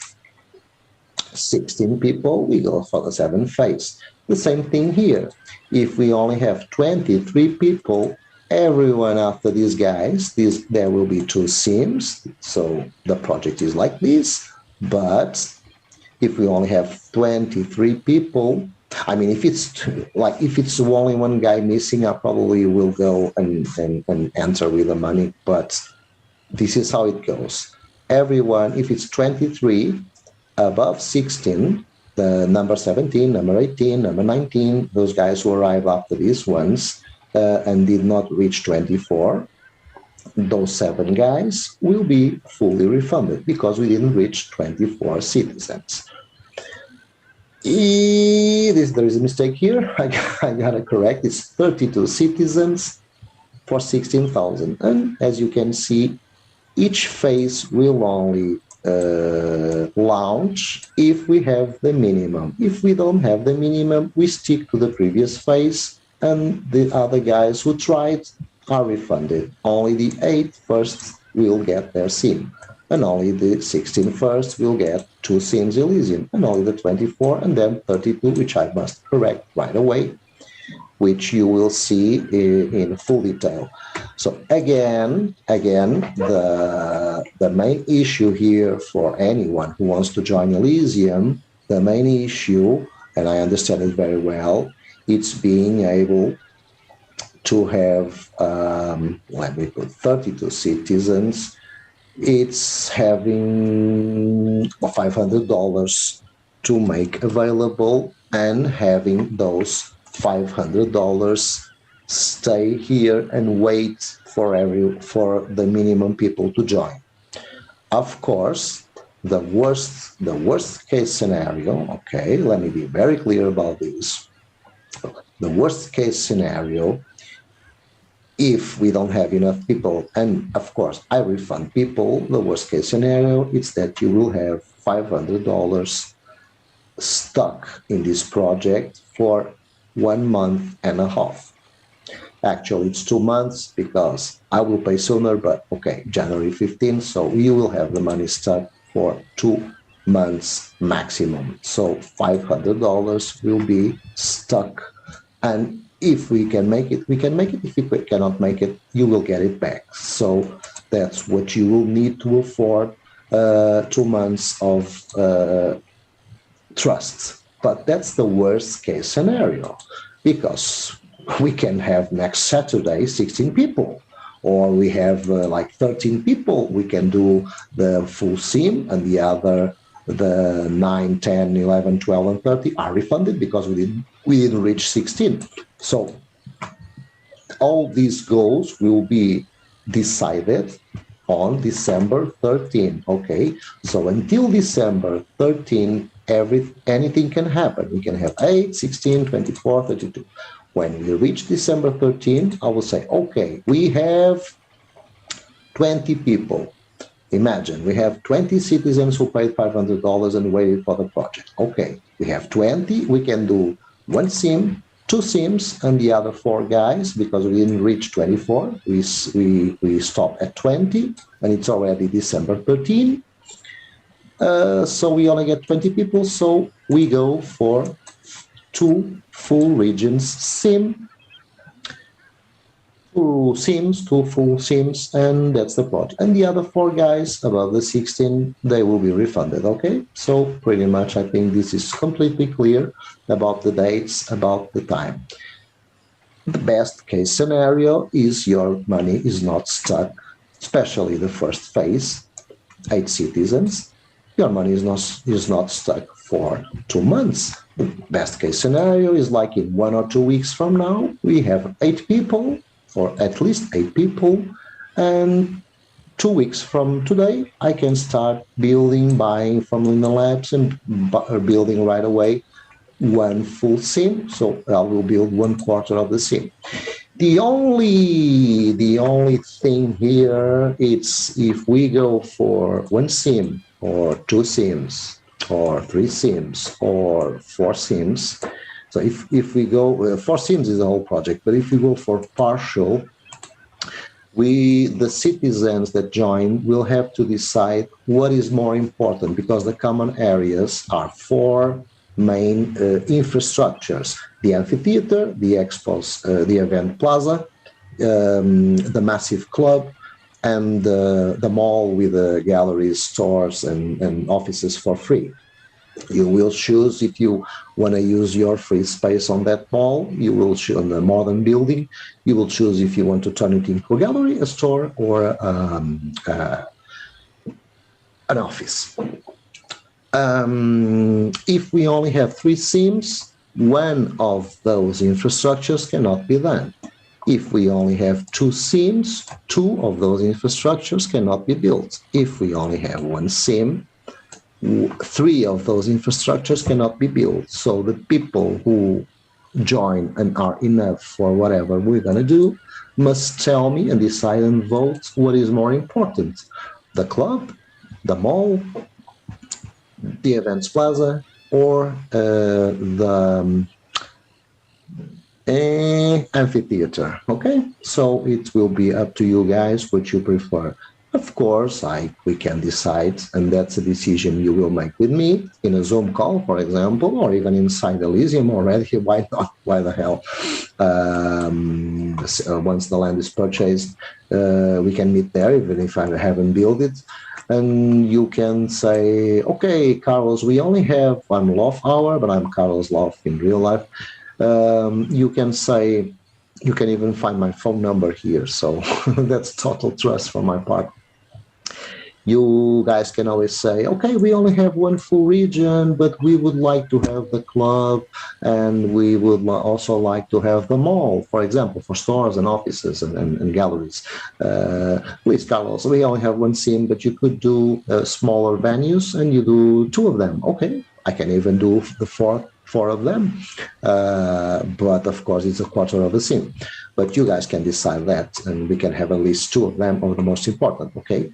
S1: 16 people, we go for the 7th phase. The same thing here. If we only have 23 people, everyone after these guys, there will be 2 sims, so the project is like this. But if we only have 23 people, I mean, if it's only one guy missing, I probably will go and enter with the money, but this is how it goes. Everyone, if it's 23, above 16, the number 17, number 18, number 19, those guys who arrive after these ones and did not reach 24, those 7 guys will be fully refunded because we didn't reach 24 citizens. There is a mistake here. I got it correct. It's 32 citizens for 16,000. And as you can see, each phase will only launch if we have the minimum. If we don't have the minimum, we stick to the previous phase, and the other guys who tried are refunded. Only the 8 first will get their sim, and only the 16 first will get 2 sims Elysium, and only the 24 and then 32, which I must correct right away, which you will see in full detail. So again, the main issue here for anyone who wants to join Elysium, the main issue, and I understand it very well, it's being able to have, let me put 32 citizens. It's having $500 to make available, and having those $500 stay here and wait for the minimum people to join. Of course, the worst case scenario, okay, let me be very clear about this. The worst case scenario, if we don't have enough people, and of course I refund people, the worst case scenario is that you will have $500 stuck in this project for 1.5 months. Actually, it's 2 months because I will pay sooner, but okay, January 15th, so you will have the money stuck for 2 months maximum. So $500 will be stuck, and if we can make it, we can make it. If we cannot make it, you will get it back. So that's what you will need to afford 2 months of trust. But that's the worst case scenario, because we can have next Saturday 16 people, or we have like 13 people. We can do the full sim, and the other The 9, 10, 11, 12, and 30 are refunded because we didn't reach 16. So all these goals will be decided on December 13. Okay, so until December 13, anything can happen. We can have 8, 16, 24, 32. When we reach December 13, I will say, okay, we have 20 people. Imagine we have 20 citizens who paid $500 and waited for the project. Okay, we have 20. We can do one sim, two sims, and the other four guys, because we didn't reach 24. We stop at 20, and it's already December 13. So we only get 20 people. So we go for 2 full regions sim, 2 full sims, and that's the project. And the other 4 guys above the 16, they will be refunded. Okay, so pretty much I think this is completely clear about the dates, about the time. The best case scenario is your money is not stuck, especially the first phase, 8 citizens. Your money is not stuck for 2 months. The best case scenario is like in 1 or 2 weeks from now, we have 8 people, or at least 8 people, and 2 weeks from today, I can start buying from Luna Labs and building right away 1 full sim. So I will build 1/4 of the sim. The only thing here is if we go for 1 sim or 2 sims or 3 sims or 4 sims. So if we go 4 sims is the whole project, but if we go for partial, the citizens that join will have to decide what is more important, because the common areas are 4 main infrastructures: the amphitheater, the expos, the event plaza, the massive club, and the mall with the galleries, stores, and offices for free. You will choose if you want to use your free space on that mall. You will choose on the modern building. You will choose if you want to turn it into a gallery, a store, or an office. If we only have 3 sims, one of those infrastructures cannot be done. If we only have 2 sims, 2 of those infrastructures cannot be built. If we only have 1 sim, 3 of those infrastructures cannot be built. So the people who join and are enough for whatever we're going to do must tell me and decide and vote what is more important: the club, the mall, the events plaza, or the amphitheater. Okay, so it will be up to you guys what you prefer. Of course, we can decide, and that's a decision you will make with me in a Zoom call, for example, or even inside Elysium already. Why not? Why the hell? Once the land is purchased, we can meet there, even if I haven't built it. And you can say, okay, Calos, we only have, I'm Loff Auer, but I'm Calos Loff in real life. You can say, you can even find my phone number here. So that's total trust from my part. You guys can always say, okay, we only have 1 full region, but we would like to have the club, and we would also like to have the mall, for example, for stores and offices and galleries. Please, Carlos, we only have 1 sim, but you could do smaller venues, and you do 2 of them. Okay, I can even do the 4 of them, but of course it's a 1/4 of the sim. But you guys can decide that, and we can have at least 2 of them, of the most important. Okay.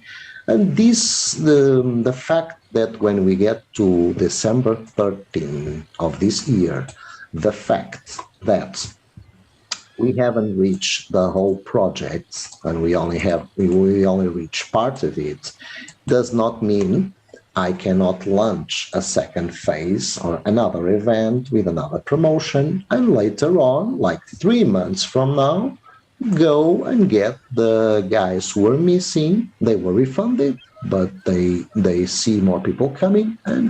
S1: And the fact that when we get to December 13 of this year, the fact that we haven't reached the whole project and we only reach part of it, does not mean I cannot launch a second phase or another event with another promotion, and later on, like 3 months from now, go and get the guys who were missing. They were refunded, but they see more people coming, and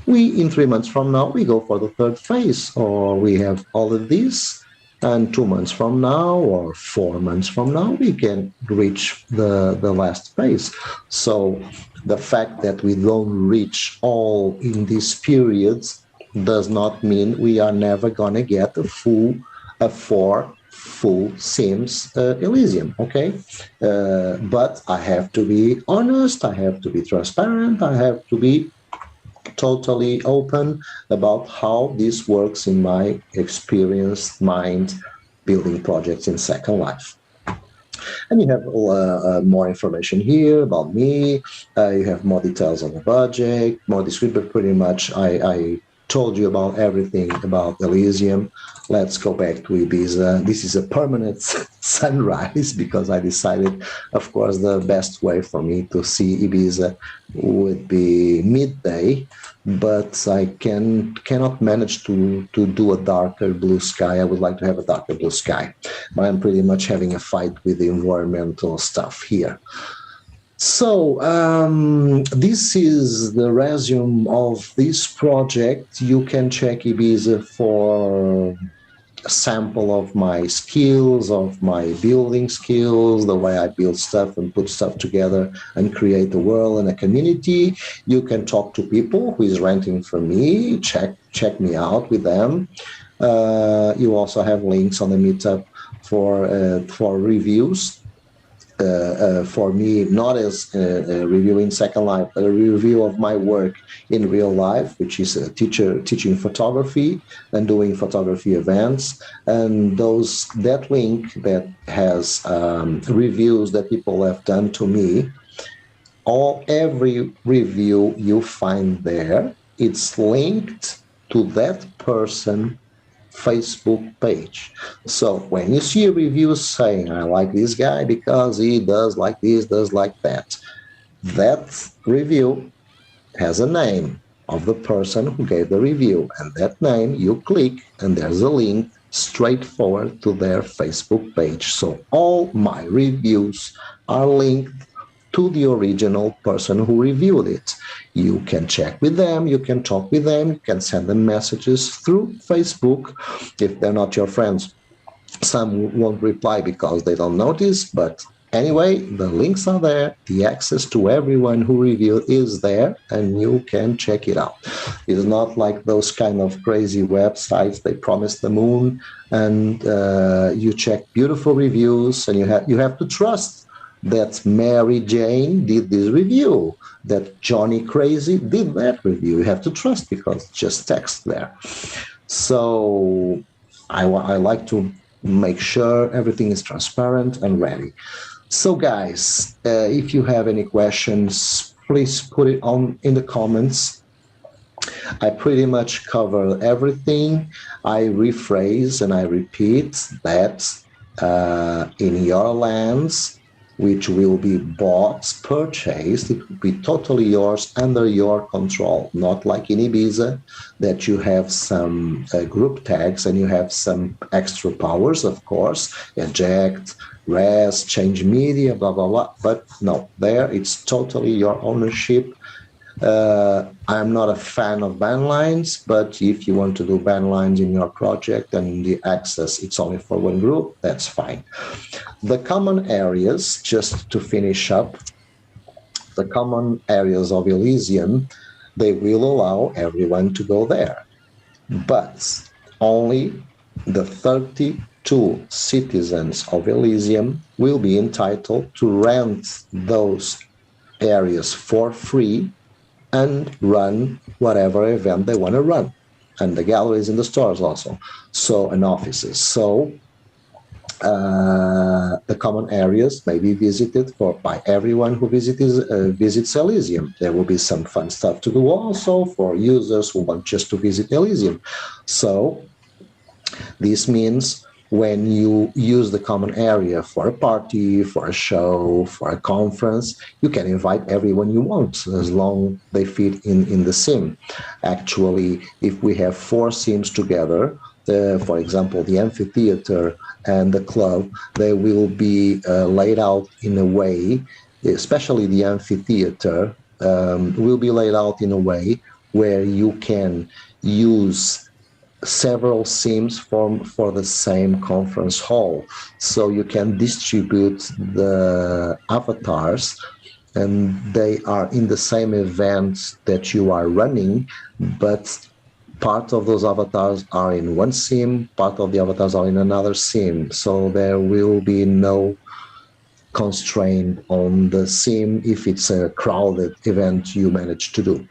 S1: in 3 months from now we go for the 3rd phase, or we have all of these, And 2 months from now or 4 months from now, we can reach the last phase. So the fact that we don't reach all in these periods does not mean we are never going to get a 4 full sims Elysium, okay? But I have to be honest, I have to be transparent, I have to be totally open about how this works in my experienced mind building projects in Second Life. And you have more information here about me. You have more details on the budget, more descriptive. Pretty much, I told you about everything about Elysium. Let's go back to Ibiza. This is a permanent sunrise because I decided, of course, the best way for me to see Ibiza would be midday, but I cannot manage to do a darker blue sky. I would like to have a darker blue sky, but I'm pretty much having a fight with the environmental stuff here. So this is the resume of this project. You can check Ibiza for a sample of my skills, of my building skills, the way I build stuff and put stuff together and create a world and a community. You can talk to people who is renting from me, check me out with them. You also have links on the meetup for reviews. For me, not as a review in Second Life, but a review of my work in real life, which is a teaching photography and doing photography events. And that link that has reviews that people have done to me, every review you find there, it's linked to that person Facebook page. So when you see a review saying, I like this guy because he does like this, does like that, that review has a name of the person who gave the review. And that name, you click and there's a link straightforward to their Facebook page. So all my reviews are linked to the original person who reviewed it. You can check with them, you can talk with them, you can send them messages through Facebook if they're not your friends. Some won't reply because they don't notice, but anyway, the links are there, the access to everyone who reviewed is there, and you can check it out. It's not like those kind of crazy websites, they promise the moon, and you check beautiful reviews, and you have to trust that Mary Jane did this review, that Johnny Crazy did that review. You have to trust because it's just text there. So I like to make sure everything is transparent and ready. So guys, if you have any questions, please put it on in the comments. I pretty much cover everything. I rephrase and I repeat that in your lands, which will be bought, purchased, it will be totally yours, under your control, not like in Ibiza, that you have some group tags and you have some extra powers, of course, eject, res, change media, blah, blah, blah. But no, there it's totally your ownership. I'm not a fan of ban lines, but if you want to do ban lines in your project and the access, it's only for one group, that's fine. The common areas, just to finish up, the common areas of Elysium, they will allow everyone to go there, but only the 32 citizens of Elysium will be entitled to rent those areas for free and run whatever event they want to run, and the galleries and the stores also, so, and offices. So the common areas may be visited by everyone who visits Elysium. There will be some fun stuff to do also for users who want just to visit Elysium. So this means when you use the common area for a party, for a show, for a conference, you can invite everyone you want as long they fit in the sim. Actually, if we have 4 sims together, for example, the amphitheater and the club, they will be laid out in a way, especially the amphitheater, will be laid out in a way where you can use several sims for the same conference hall. So you can distribute the avatars and they are in the same event that you are running, but part of those avatars are in one sim, part of the avatars are in another sim. So there will be no constraint on the sim if it's a crowded event you manage to do.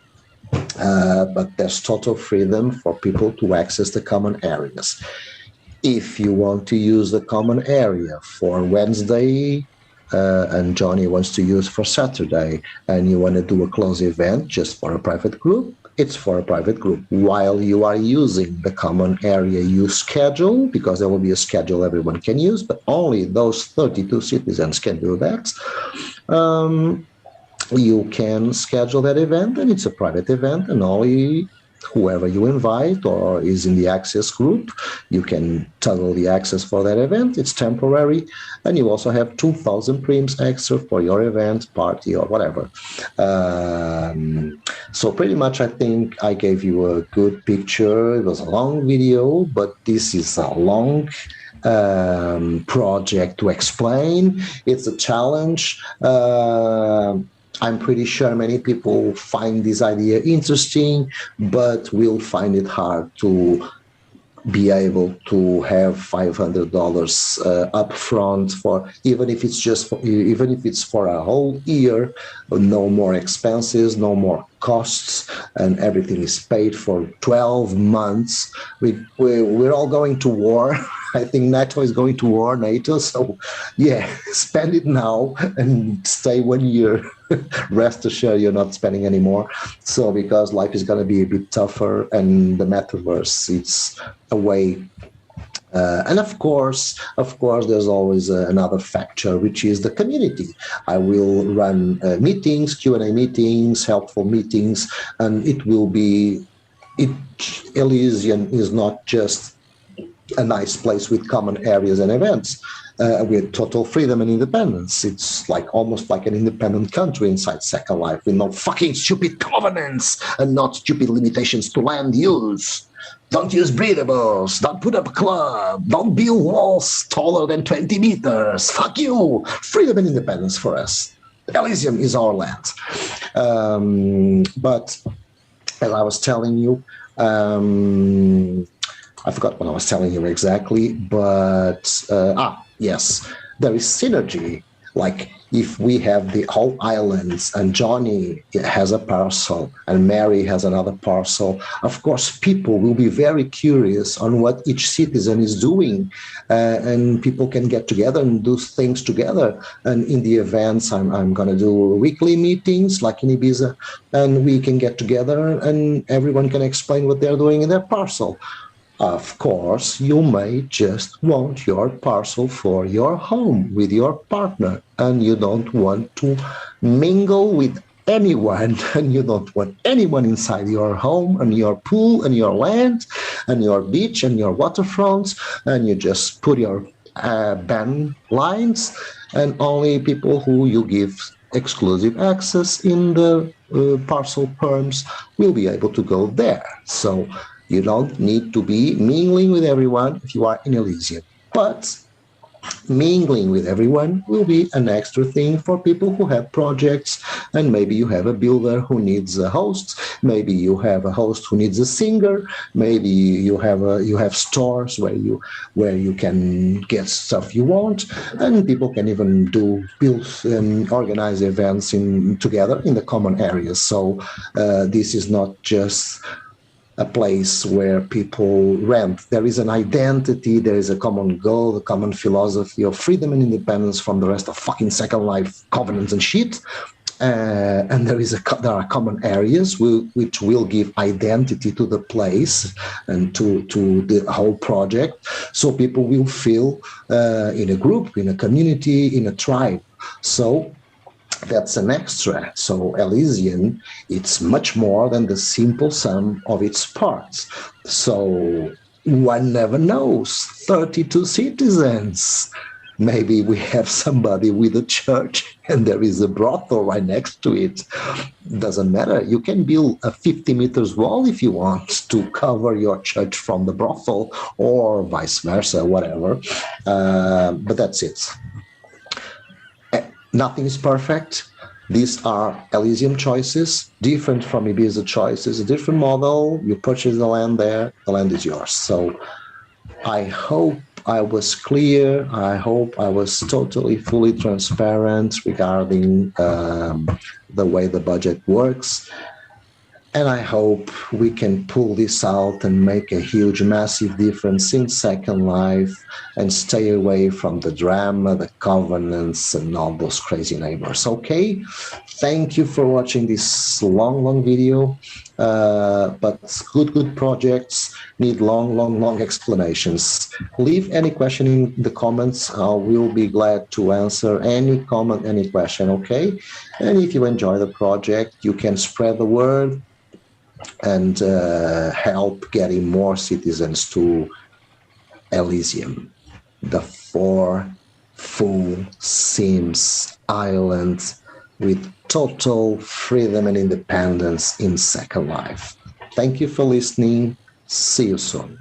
S1: But there's total freedom for people to access the common areas. If you want to use the common area for Wednesday, and Johnny wants to use for Saturday, and you want to do a close event just for a private group, it's for a private group. While you are using the common area you schedule, because there will be a schedule everyone can use, but only those 32 citizens can do that. You can schedule that event, and it's a private event, and only whoever you invite or is in the access group, you can toggle the access for that event. It's temporary, and you also have 2,000 prims extra for your event, party, or whatever. So pretty much I think I gave you a good picture. It was a long video, but this is a long project to explain. It's a challenge. I'm pretty sure many people find this idea interesting, but will find it hard to be able to have $500 upfront for, even if it's for a whole year, no more expenses, no more costs, and everything is paid for 12 months. We're all going to war. I think NATO is going to war, NATO. So yeah, spend it now and stay 1 year. Rest assured you're not spending anymore. So because life is going to be a bit tougher, and the metaverse, it's a way. And of course, there's always another factor, which is the community. I will run meetings, Q&A meetings, helpful meetings, and Elysium is not just a nice place with common areas and events. With total freedom and independence. It's almost like an independent country inside Second Life, with no fucking stupid covenants and not stupid limitations to land use. Don't use breathables. Don't put up a club. Don't build walls taller than 20 meters. Fuck you. Freedom and independence for us. Elysium is our land. But as I was telling you, I forgot what I was telling you exactly, but yes, there is synergy. Like if we have the whole islands and Johnny has a parcel and Mary has another parcel, of course, people will be very curious on what each citizen is doing, and people can get together and do things together. And in the events, I'm going to do weekly meetings like in Ibiza, and we can get together and everyone can explain what they're doing in their parcel. Of course, you may just want your parcel for your home with your partner, and you don't want to mingle with anyone, and you don't want anyone inside your home and your pool and your land and your beach and your waterfronts, and you just put your ban lines, and only people who you give exclusive access in the parcel perms will be able to go there. So you don't need to be mingling with everyone if you are in Elysium. But mingling with everyone will be an extra thing for people who have projects, and maybe you have a builder who needs a host, maybe you have a host who needs a singer, maybe you have stores where you can get stuff you want, and people can even build and organize events together in the common areas. So this is not just a place where people rent. There is an identity, there is a common goal, a common philosophy of freedom and independence from the rest of fucking Second Life covenants and shit. And there are common areas which will give identity to the place and to the whole project. So people will feel in a group, in a community, in a tribe. So that's an extra. So Elysium, it's much more than the simple sum of its parts. So one never knows. 32 citizens. Maybe we have somebody with a church and there is a brothel right next to it. Doesn't matter. You can build a 50 meters wall if you want to cover your church from the brothel, or vice versa, whatever. But that's it. Nothing is perfect. These are Elysium choices, different from Ibiza choices, a different model. You purchase the land there, the land is yours. So I hope I was clear. I hope I was totally, fully transparent regarding the way the budget works. And I hope we can pull this out and make a huge, massive difference in Second Life and stay away from the drama, the covenants, and all those crazy neighbors. Okay? Thank you for watching this long video. But good projects need long explanations. Leave any question in the comments. I will be glad to answer any comment, any question, okay? And if you enjoy the project, you can spread the word and help getting more citizens to Elysium, the 4 full Sims islands with total freedom and independence in Second Life. Thank you for listening. See you soon.